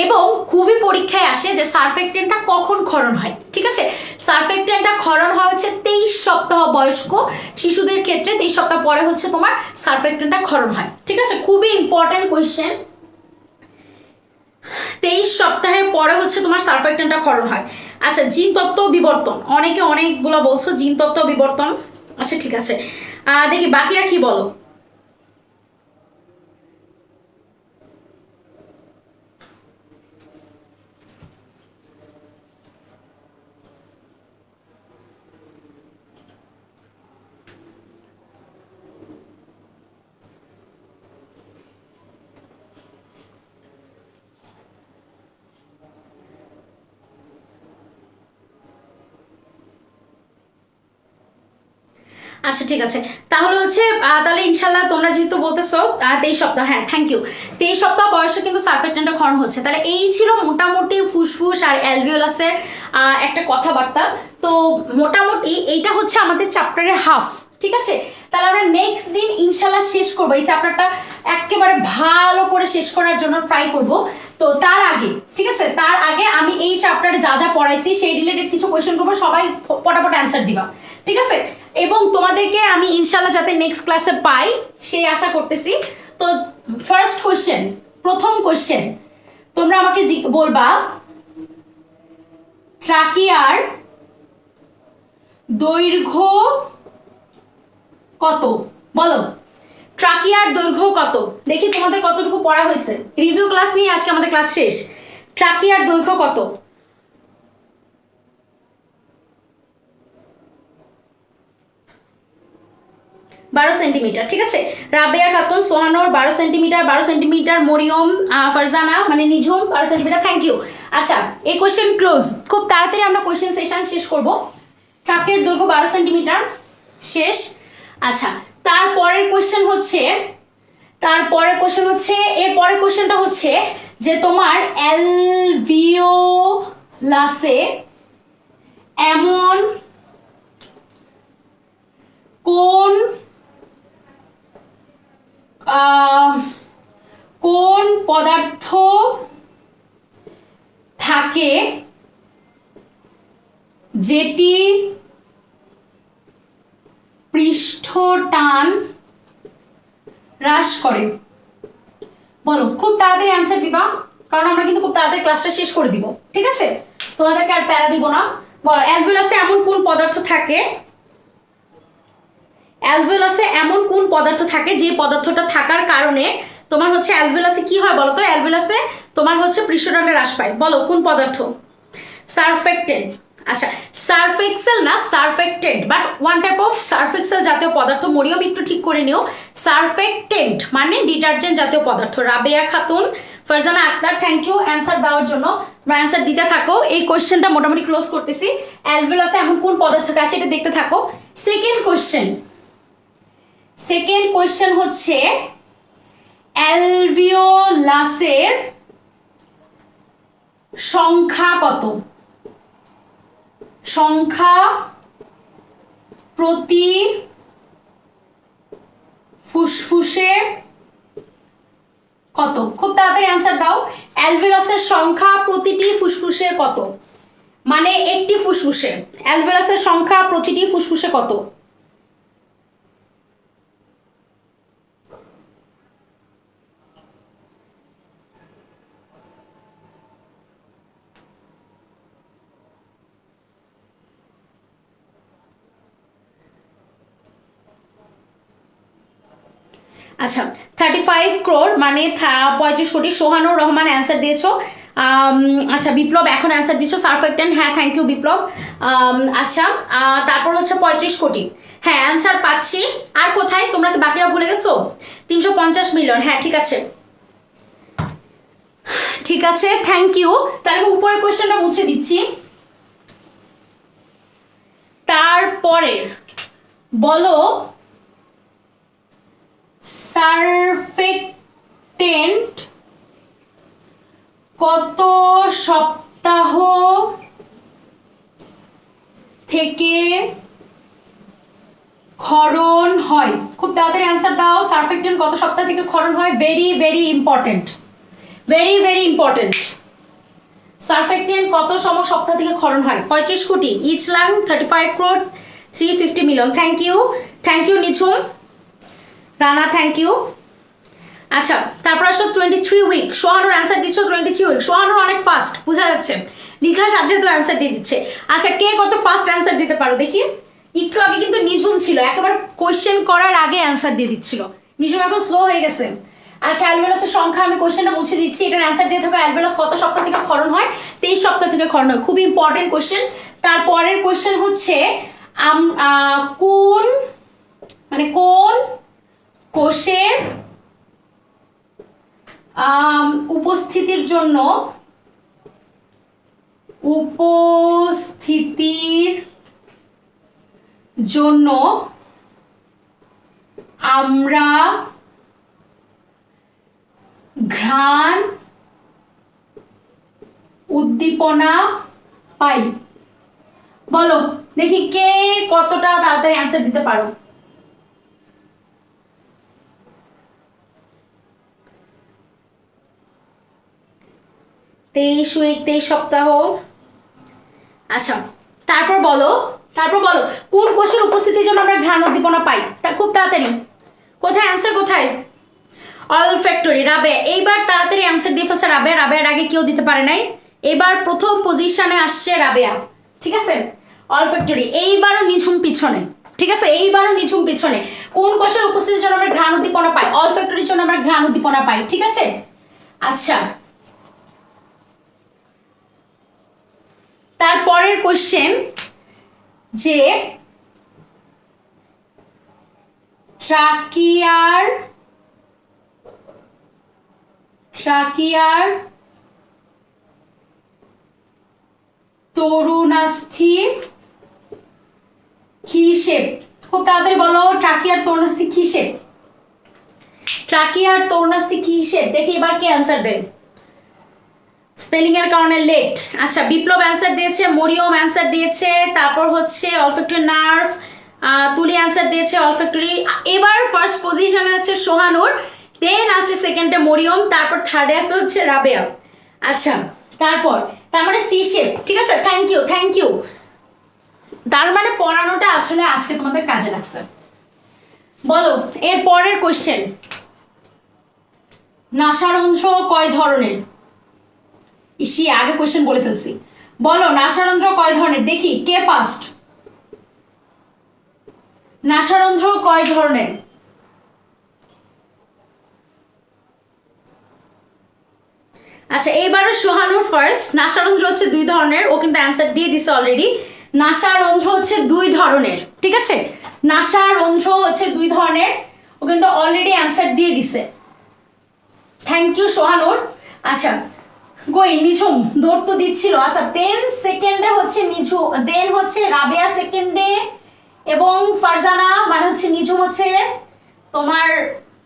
এবং খুবই পরীক্ষায় আসে যে সারফেক্টেন্টটা কখন ক্ষরণ হয়, ঠিক আছে। সারফেক্টেন্টটা ক্ষরণ হয় হচ্ছে 23 সপ্তাহ বয়স্ক শিশুদের ক্ষেত্রে। 23 সপ্তাহ পরে হচ্ছে তোমার সারফেক্টেন্টটা ক্ষরণ হয়, ঠিক আছে। খুবই ইম্পর্টেন্ট কোয়েশ্চেন। 23 সপ্তাহের পরে হচ্ছে তোমার সারফেক্টেন্টটা ক্ষরণ হয়। আচ্ছা, জিন তত্ত্ব বিবর্তন, অনেকে অনেকগুলো বলছো জিন তত্ত্ব বিবর্তন। আচ্ছা ঠিক আছে, দেখি বাকিরা কি বলো। আচ্ছা ঠিক আছে, তাহলে হচ্ছে তাহলে ইনশাল্লাহ তোমরা যেহেতু বলতেছো 23 সপ্তাহ, হ্যাঁ থ্যাংক ইউ, 23 সপ্তাহ বয়সে কিন্তু সারফেক্টেন্টটা ক্ষরণ হচ্ছে। তাহলে এই ছিল মোটামুটি ফুসফুস আর অ্যালভিওলাসের একটা কথাবার্তা। তো মোটামুটি এইটা হচ্ছে আমাদের চ্যাপ্টারের হাফ, ঠিক আছে। তাহলে আমরা নেক্সট দিন ইনশাল্লাহ শেষ করবো এই চ্যাপ্টারটা, একেবারে ভালো করে শেষ করার জন্য ট্রাই করব। তো তার আগে, ঠিক আছে, তার আগে আমি এই চ্যাপ্টারে যা যা পড়াইছি সেই রিলেটেড কিছু কোয়েশ্চেন করবো, সবাই পটাপট অ্যান্সার দিবা, ঠিক আছে। এবং তোমাদেরকে আমি ইনশাল্লাহ যাতে নেক্সট ক্লাসে পাই সেই আশা করতেছি। তো ফার্স্ট কোয়েশ্চেন, প্রথম কোয়েশ্চেন, তোমরা আমাকে বলবা ট্রাকিয়ার দৈর্ঘ্য কত? বলো, ট্রাকিয়ার দৈর্ঘ্য কত? দেখি তোমাদের কতটুকু পড়া হয়েছে। রিভিউ ক্লাস নিয়ে আজকে আমাদের ক্লাস শেষ। ট্রাকিয়ার দৈর্ঘ্য কত? বারো সেন্টিমিটার, ঠিক আছে। রাবেয়া খাতুন, সোহানোর 12 সেন্টিমিটার, 12 সেন্টিমিটার। মরিয়ম, ফারজানা মানে নিঝুম 12 সেন্টিমিটার, থ্যাংক ইউ। আচ্ছা, এই কোয়েশ্চেন ক্লোজ। খুব তাড়াতাড়ি আমরা কোয়েশ্চেন সেশন শেষ করব। ট্রাকের দৈর্ঘ্য 12 সেন্টিমিটার, শেষ। আচ্ছা, তারপরের কোয়েশ্চেন হচ্ছে, এর পরের কোয়েশ্চেনটা হচ্ছে যে তোমার অ্যালভিওলাসে এমন কোন পদার্থ থাকে যেটি পৃষ্ঠটান হ্রাস করে? বলো, খুব তাড়াতাড়ি অ্যান্সার দিবা, কারণ আমরা কিন্তু খুব তাড়াতাড়ি ক্লাসটা শেষ করে দিব, ঠিক আছে। তোমাদেরকে আর প্যারা দিব না। বলো, অ্যালভিওলাসে এমন কোন পদার্থ থাকে, অ্যালভিওলাসে এমন কোন পদার্থ থাকে যে পদার্থটা থাকার কারণে তোমার হচ্ছে অ্যালভিওলাসে কি হয় বলো তো? অ্যালভিওলাসে তোমার হচ্ছে পৃষ্ঠটানটা হ্রাস পায়। বলো কোন পদার্থ? সারফেক্টেন্ট। আচ্ছা, সারফেক্সেল না, surfactant, but one type of Surf জাতীয় পদার্থ। মরিয়ম একটু ঠিক করে নিও, সারফেক্টেন্ট মানে ডিটারজেন্ট জাতীয় পদার্থ। Rabeya Khatun, Farzana Akter, thank you answer দেওয়ার জন্য। অ্যান্সার দিতে থাকো। এই কোয়েশ্চেনটা মোটামুটি ক্লোজ করতেছি। অ্যালভিওলাসে এমন কোন পদার্থ আছে এটা দেখতে থাকো। সেকেন্ড কোয়েশ্চেন, সেকেন্ড কোয়েশ্চেন হচ্ছে অ্যালভিওলাসের সংখ্যা কত? সংখ্যা প্রতি ফুসফুসে কত? খুব তাড়াতাড়ি অ্যান্সার দাও। অ্যালভিওলাসের সংখ্যা প্রতিটি ফুসফুসে কত? মানে একটি ফুসফুসে অ্যালভিওলাসের সংখ্যা প্রতিটি ফুসফুসে কত? আচ্ছা 35 crore মানে 35 কোটি। সোহানুর রহমান অ্যান্সার দিয়েছো। আচ্ছা বিপ্লব এখন অ্যান্সার দিচ্ছ সারফেক্টেন্ট, হ্যাঁ থ্যাংক ইউ বিপ্লব। আচ্ছা তারপর হচ্ছে 35 কোটি, হ্যাঁ অ্যান্সার পাচ্ছি। আর কোথায় তোমরা কি বাকিরা ভুলে গেছো? 350 মিলিয়ন, হ্যাঁ ঠিক আছে ঠিক আছে থ্যাংক ইউ। তাহলে আমি উপরে কোয়েশ্চেনটা মুছে দিচ্ছি। তারপরের বলো সারফেক্টেন্ট কত সপ্তাহ থেকে ক্ষরণ হয়? খুব তাড়াতাড়ি অ্যান্সার দাও। সারফেক্টেন্ট কত সপ্তাহ থেকে ক্ষরণ হয়? Very very important, very very important. Surfactant কত সপ্তাহ থেকে ক্ষরণ হয়? 35 কোটি। Each lung 35 crore 350 million. Thank you Nijhum Rana, thank you. আচ্ছা তারপর আসো 23 উইক। সোহানুর অ্যান্সার দিচ্ছ 23 উইক। সোহানুর অনেক ফাস্ট, বোঝা যাচ্ছে লিখার সাথে তো অ্যান্সার দিয়ে দিচ্ছে। আচ্ছা কে কত ফাস্ট অ্যান্সার দিতে পারো দেখি? একটু আগে কিন্তু নিঝুম ছিল, একেবারে কোয়েশ্চেন করার আগে অ্যান্সার দিয়ে দিচ্ছিল। নিঝুম এখন স্লো হয়ে গেছে। আচ্ছা অ্যালভিওলাসের সংখ্যা, আমি কোয়েশ্চেনটা মুছে দিচ্ছি, এটার অ্যান্সার দিয়ে থাকো। অ্যালভিওলাস কত সপ্তাহ থেকে ক্ষরণ হয়? 23 সপ্তাহ থেকে ক্ষরণ হয়। খুবই ইম্পর্টেন্ট কোয়েশ্চেন। তারপরের কোয়েশ্চেন হচ্ছে কোন কোষের উপস্থিতির জন্য আমরা ঘ্রাণ উদ্দীপনা পাই? বলো দেখি কে কতটা তাড়াতাড়ি অ্যান্সার দিতে পারো। তেইশ উইক, 23 সপ্তাহ। আচ্ছা তারপর বলো কোন কোষের উপস্থিতির জন্য আমরা ঘ্রাণ উদ্দীপনা পাই? তা খুব তাড়াতাড়ি, কোথায় অ্যান্সার কোথায়? অলফ্যাক্টরি। রাবে এইবার তাড়াতাড়ি অ্যান্সার দিয়ে ফেলছে রাবে। রাবেয়ার আগে কেউ দিতে পারে নাই, এবার প্রথম পজিশনে আসছে রাবেয়া, ঠিক আছে। অলফ্যাক্টরি। এইবারও নিঝুম পিছনে, ঠিক আছে, এইবারও নিঝুম পিছনে। কোন কোষের উপস্থিতির জন্য আমরা ঘ্রাণ উদ্দীপনা পাই? অলফ্যাক্টরির জন্য আমরা ঘ্রাণ উদ্দীপনা পাই, ঠিক আছে। আচ্ছা তারপরের কোশ্চেন যে ট্রাকিয়ার তরুণাস্থি কি শেপ? খুব তাড়াতাড়ি বলো ট্রাকিয়ার তরুণাস্থি কি শেপ? ট্রাকিয়ার তরুণাস্থি কি শেপ? দেখি এবার কে অ্যান্সার দেয়। স্পেলিং এর কারণে লেট। আচ্ছা বিপ্লব অ্যান্সার দিয়েছে, মরিয়ম অ্যান্সার দিয়েছে, তারপর হচ্ছে অলফ্যাক্টরি নার্ভ, তুলি অ্যান্সার দিয়েছে অলফ্যাক্টরি। এবার ফার্স্ট পজিশনে আছে সোহানুর, দেন আছে সেকেন্ডে মরিয়ম, তারপর থার্ডে আছে হচ্ছে রাবেয়া। আচ্ছা তারপর তার মানে সি শেপ, ঠিক আছে। Thank you. তার মানে পড়ানোটা আসলে আজকে তোমাদের কাজে লাগছে। বলো এর পরের কোশ্চেন, নাসারন্ধ্র কয় ধরনের? ইসি আগে কোশ্চেন বলে ফেলছি। বলো নাসারন্ধ্র কয় ধরনের? দেখি কে ফার্স্ট। নাসারন্ধ্র কয় ধরনের? আচ্ছা এইবারও সোহানুর ফার্স্ট। নাসারন্ধ্র হচ্ছে 2 ধরনের, ও কিন্তু অ্যান্সার দিয়ে দিছে অলরেডি। নাসারন্ধ্র হচ্ছে 2 ধরনের, ঠিক আছে। নাসারন্ধ্র হচ্ছে 2 ধরনের, ও কিন্তু অলরেডি অ্যান্সার দিয়ে দিছে। Thank you Sohanur. আচ্ছা কই নিঝুম দৌড় তো দিচ্ছিল। আচ্ছা 10 সেকেন্ডে হচ্ছে নিঝুম, দেন হচ্ছে রাবেয়া সেকেন্ডে, এবং ফারজানা মানে হচ্ছে নিঝুম হচ্ছে তোমার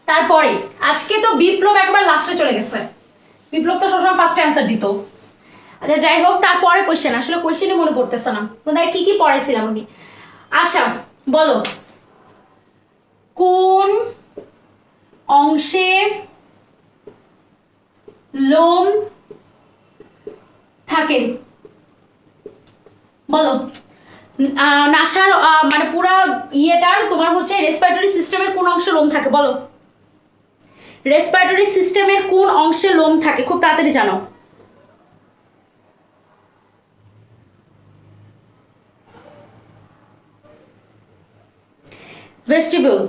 তারপরে আজকে তো বিপ্লব একবার লাস্টে চলে গেছে, বিপ্লব তো সবসময় ফার্স্টে অ্যান্সার দিত। আচ্ছা যাই হোক, তারপরে কোয়েশ্চেন, আসলে কোয়েশ্চেনই মনে পড়তেছে না তোমাদের কি কি পড়াইছিলাম আমি। আচ্ছা বলো, কোন অংশে লোম থাকে? বলো। নাসার মানে পুরা ইয়েটার তোমার হচ্ছে রেসপিরেটরি সিস্টেমের কোন অংশে লোম থাকে? বলো, রেসপিরেটরি সিস্টেমের কোন অংশে লোম থাকে? খুব তাড়াতাড়ি জানো। ভেস্টিবিউল।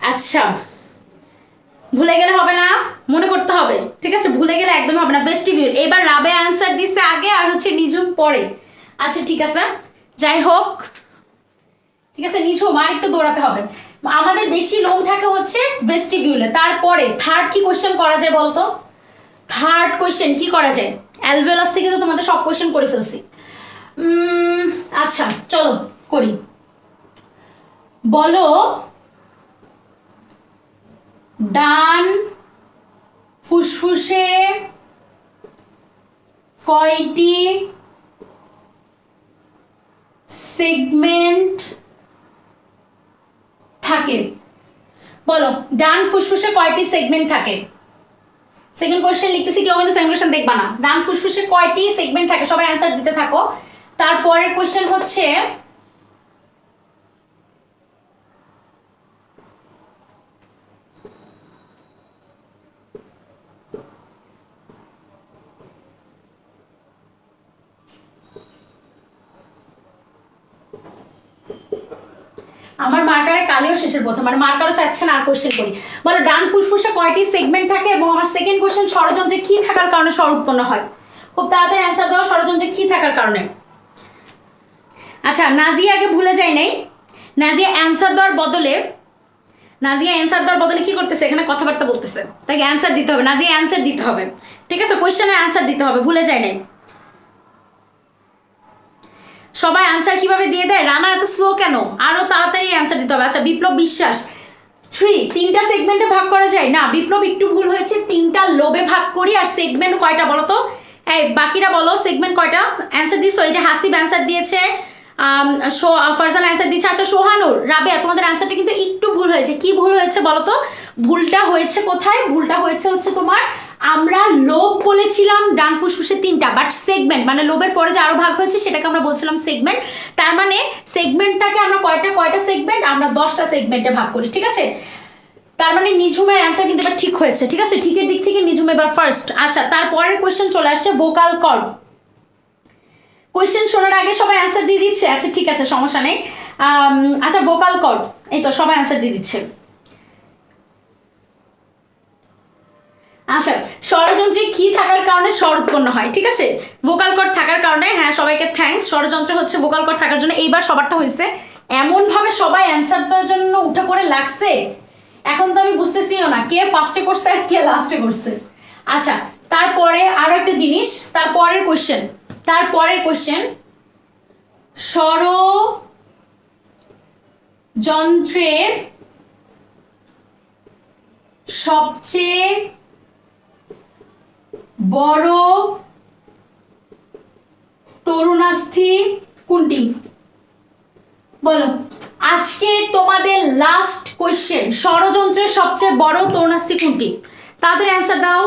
আচ্ছা ভুলে গেলে হবে না, মনে করতে হবে, ঠিক আছে? ভুলে গেলে একদম হবে না। ভেস্টিবিউল। এবার রাবে আনসার দিছে আগে আর হচ্ছে নিজুম পরে। আচ্ছা ঠিক আছে, যাই হোক, ঠিক আছে নিঝুম আর একটু দৌড়াতে হবে। আমাদের বেশি লোম থাকে হচ্ছে ভেস্টিবিউলে। তারপরে থার্ড কি কোয়েশ্চেন করা যায় বলতো? থার্ড কোয়েশ্চেন কি করা যায়? অ্যালভেলাস থেকে তো তোমাদের সব কোয়েশ্চেন করে ফেলছি। আচ্ছা চলো করি। বলো, ডান ফুসফুসে কয়টি সেগমেন্ট থাকে? বলো, ডান ফুসফুসে কয়টি সেগমেন্ট থাকে? সেকেন্ড কোয়েশ্চেন লিখতেছি, কেউ কিন্তু সেকেন্ড কোয়েশ্চেন দেখবা না। ডান ফুসফুসে কয়টি সেগমেন্ট থাকে? সবাই অ্যান্সার দিতে থাকো। তারপরের কোয়েশ্চেন হচ্ছে আমার মার্কারে কালিও শেষের প্রথম, মানে মার্কারও চাচ্ছে না আর কোয়েশ্চেন করি। বলো, ডান ফুসফুসে কয়টি সেগমেন্ট থাকে? এবং আমার সেকেন্ড কোয়েশ্চেন, ষড়যন্ত্রে কি থাকার কারণে স্বর উৎপন্ন হয়? খুব তাড়াতাড়ি অ্যান্সার দাও, ষড়যন্ত্রে কি থাকার কারণে? আচ্ছা নাজিয়া আগে ভুলে যাই নাই, নাজিয়া অ্যান্সার দেওয়ার বদলে, নাজিয়া অ্যান্সার দেওয়ার বদলে কি করতেছে? এখানে কথাবার্তা বলতেছে, তাকে অ্যান্সার দিতে হবে। নাজিয়া অ্যান্সার দিতে হবে, ঠিক আছে? কোয়েশ্চেনের অ্যান্সার দিতে হবে, ভুলে যাই নাই। সবাই অ্যান্সার কিভাবে দিয়ে দেয়? রানা এত স্লো কেন? আরো তাড়াতাড়ি অ্যান্সার দিতে হবে। আচ্ছা বিপ্লব বিশ্বাস, তিনটা সেগমেন্টে ভাগ করা যায় না? বিপ্লব একটু ভুল হয়েছে, তিনটা লোবে ভাগ করি। আর সেগমেন্ট কয়টা বলো তো? এই বাকিরা বলো সেগমেন্ট কয়টা? অ্যান্সার দিছো? এই যে হাসিব অ্যান্সার দিয়েছে, ফারজান অ্যান্সার দিচ্ছে। আচ্ছা সোহানুর, রাবেয়া, তোমাদের অ্যান্সারটা কিন্তু একটু ভুল হয়েছে। কি ভুল হয়েছে বলো তো? ভুলটা হয়েছে কোথায়? ভুলটা হয়েছে হচ্ছে তোমার, আমরা লোব বলেছিলাম ডান ফুসফুসে তিনটা, বাট সেগমেন্ট মানে লোবের পরে যে আরো ভাগ হয়েছে সেটাকে আমরা বলছিলাম সেগমেন্ট। তার মানে সেগমেন্টটাকে আমরা কয়টা সেগমেন্ট? আমরা 10টা সেগমেন্টে ভাগ করি, ঠিক আছে? তার মানে নিঝুমের অ্যান্সার কিন্তু এবার ঠিক হয়েছে, ঠিক আছে? ঠিকের দিক থেকে নিঝুম এবার ফার্স্ট। আচ্ছা তারপরের কোয়েশ্চেন চলে আসছে ভোকাল কর্ড। কোয়েশ্চেন শোনার আগে সবাই অ্যান্সার দিয়ে দিচ্ছে? আচ্ছা ঠিক আছে, সমস্যা নেই। আচ্ছা ভোকাল কর্ড, এই তো সবাই অ্যান্সার দিয়ে দিচ্ছে। আচ্ছা ষড়যন্ত্রে কি থাকার কারণে স্বর উৎপন্ন হয়? ঠিক আছে, ভোকাল কর্ড থাকার কারণে। হ্যাঁ সবাইকে থ্যাঙ্কস। ষড়যন্ত্রে হচ্ছে ভোকাল কর্ড থাকার জন্য। এইবার সবারটা হয়েছে, এমন ভাবে সবাই অ্যান্সার দেওয়ার জন্য উঠে পড়ে লাগছে, এখন তো আমি বুঝতেছিও না কে ফার্স্টে করছে আর কে লাস্টে করছে। আচ্ছা তারপরে আরো একটা জিনিস, তারপরের কোয়েশ্চেন, ষড়যন্ত্রের সবচেয়ে বড় তরুণাস্থি কোনটি? বলো, আজকে তোমাদের লাস্ট কোয়েশ্চেন, ষড়যন্ত্রের সবচেয়ে বড় তরুণাস্থি কোনটি? তাদের অ্যান্সার দাও।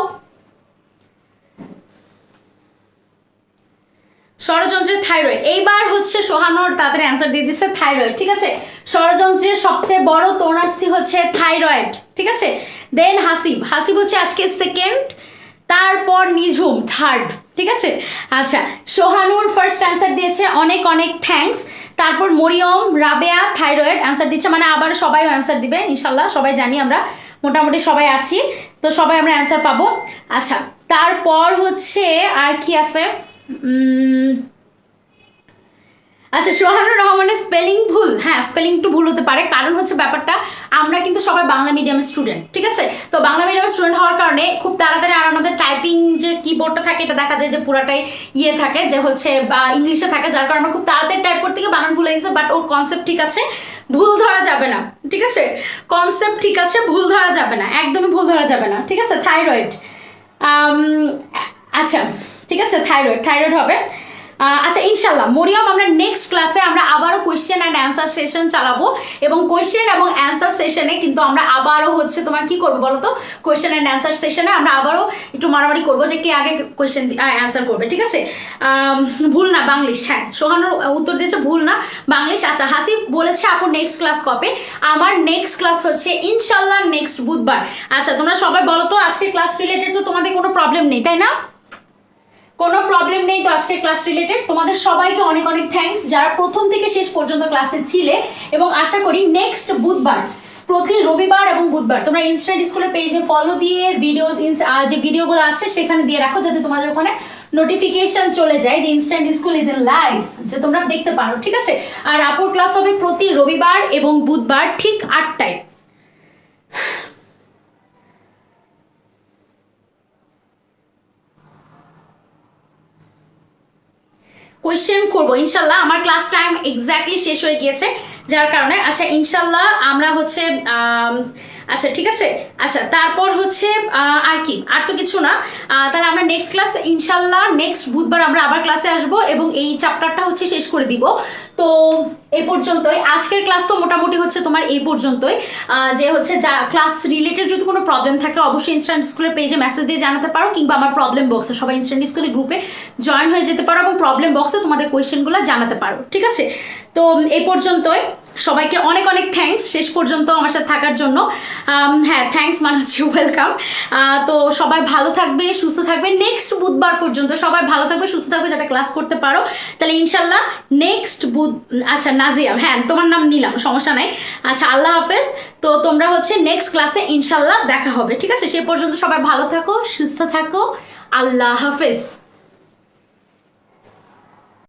ষড়যন্ত্রের থাইরয়েড। এইবার হচ্ছে সোহানোর তাদের অ্যান্সার দিয়ে দিচ্ছে থাইরয়েড, ঠিক আছে? ষড়যন্ত্রের সবচেয়ে বড় তরুণাস্থি হচ্ছে থাইরয়েড, ঠিক আছে? দেন হাসিব হচ্ছে আজকে সেকেন্ড, তারপর নিঝুম থার্ড, ঠিক আছে? আচ্ছা সোহানুর ফার্স্ট অ্যান্সার দিয়েছে, অনেক অনেক থ্যাঙ্কস। তারপর মরিয়ম, রাবেয়া থাইরয়েড অ্যান্সার দিচ্ছে, মানে আবার সবাই অ্যান্সার দিবে ইনশাল্লাহ। সবাই জানি আমরা মোটামুটি সবাই আছি, তো সবাই আমরা অ্যান্সার পাবো। আচ্ছা তারপর হচ্ছে আর কি আছে? আচ্ছা, সোহানুর রহমানের স্পেলিং ভুল, হ্যাঁ স্পেলিং একটু ভুল হতে পারে, কারণ হচ্ছে ব্যাপারটা আমরা কিন্তু সবাই বাংলা মিডিয়ামের স্টুডেন্ট, ঠিক আছে? তো বাংলা মিডিয়ামের স্টুডেন্ট হওয়ার কারণে খুব তাড়াতাড়ি, আর আমাদের টাইপিং যে কিবোর্ডটা থাকে এটা দেখা যায় যে পুরাটাই ইয়ে থাকে, যে হচ্ছে বা ইংলিশে থাকে, যার কারণে আমরা খুব তাড়াতাড়ি টাইপ করতে গিয়ে বানান ভুলে গেছে। বাট ওর কনসেপ্ট ঠিক আছে, ভুল ধরা যাবে না, ঠিক আছে? কনসেপ্ট ঠিক আছে, ভুল ধরা যাবে না, একদমই ভুল ধরা যাবে না, ঠিক আছে? থাইরয়েড, আচ্ছা ঠিক আছে, থাইরয়েড হবে। আচ্ছা ইনশাল্লাহ মরিয়ম, আমরা নেক্সট ক্লাসে আমরা আবারও কোয়েশ্চেন অ্যান্ড অ্যান্সার সেশন চালাবো, এবং কোয়েশ্চেন এবং অ্যান্সার সেশনে কিন্তু আমরা আবারও হচ্ছে তোমার কি করবো বলো তো, কোয়েশ্চেন অ্যান্ড অ্যান্সার সেশনে আমরা আবারও একটু মারামারি করবো যে কে আগে কোয়েশ্চেন অ্যান্সার করবে, ঠিক আছে? ভুল না বাংলিশ, হ্যাঁ সোহানুর উত্তর দিয়েছে ভুল না বাংলিশ। আচ্ছা হাসিব বলেছে আপু নেক্সট ক্লাস কবে? আমার নেক্সট ক্লাস হচ্ছে ইনশাল্লাহ নেক্সট বুধবার। আচ্ছা তোমরা সবাই বলো তো আজকে ক্লাস রিলেটেড তো তোমাদের কোনো প্রবলেম নেই তাই না? কোনো প্রবলেম নেই তো আজকের ক্লাস রিলেটেড? তোমাদের সবাইকে অনেক অনেক থ্যাঙ্কস যারা প্রথম থেকে শেষ পর্যন্ত ক্লাসে ছিলে, এবং আশা করি নেক্সট বুধবার, প্রতি রবিবার এবং বুধবার তোমরা ইনস্ট্যান্ট স্কুলের পেজে ফলো দিয়ে ভিডিওস যে ভিডিওগুলো আছে সেখানে দিয়ে রাখো, যাতে তোমাদের ওখানে নোটিফিকেশন চলে যায় যে instant school is in live, যে তোমরা দেখতে পারো, ঠিক আছে? আর আপুর ক্লাস হবে প্রতি রবিবার এবং বুধবার ঠিক 8টায়। কোয়েশ্চেন করবো ইনশাল্লাহ, আমার ক্লাস টাইম এক্স্যাক্টলি শেষ হয়ে গিয়েছে যার কারণে। আচ্ছা ইনশাল্লাহ আমরা হচ্ছে আচ্ছা ঠিক আছে, আচ্ছা তারপর হচ্ছে আর কি, আর তো কিছু না। তাহলে আমরা নেক্সট ক্লাস ইনশাল্লাহ নেক্সট বুধবার আমরা আবার ক্লাসে আসবো এবং এই চ্যাপ্টারটা হচ্ছে শেষ করে দিব। তো এই পর্যন্তই আজকের ক্লাস, তো মোটামুটি হচ্ছে তোমার এই পর্যন্তই। যে হচ্ছে যা ক্লাস রিলেটেড যদি কোনো প্রবলেম থাকে অবশ্যই ইনস্ট্যান্ট স্কুলের পেজে মেসেজ দিয়ে জানাতে পারো, কিংবা আমার প্রবলেম বক্সে, সবাই ইনস্ট্যান্ট স্কুলের গ্রুপে জয়েন হয়ে যেতে পারো এবং প্রবলেম বক্সে তোমাদের কোয়েশ্চেনগুলো জানাতে পারো, ঠিক আছে? তো এই পর্যন্তই, সবাইকে অনেক অনেক থ্যাঙ্কস শেষ পর্যন্ত আমার সাথে থাকার জন্য। হ্যাঁ থ্যাঙ্কস মানে হচ্ছে ওয়েলকাম। তো সবাই ভালো থাকবে, সুস্থ থাকবে, নেক্সট বুধবার পর্যন্ত সবাই ভালো থাকবে, সুস্থ থাকবে, যাতে ক্লাস করতে পারো। তাহলে ইনশাল্লাহ নেক্সট আচ্ছা নাজিয়া, হ্যাঁ তোমার নাম নিলাম, সমস্যা নাই। আচ্ছা আল্লাহ হাফেজ। তো তোমরা হচ্ছে নেক্সট ক্লাসে ইনশাল্লাহ দেখা হবে, ঠিক আছে? সে পর্যন্ত সবাই ভালো থাকো, সুস্থ থাকো, আল্লাহ হাফেজ।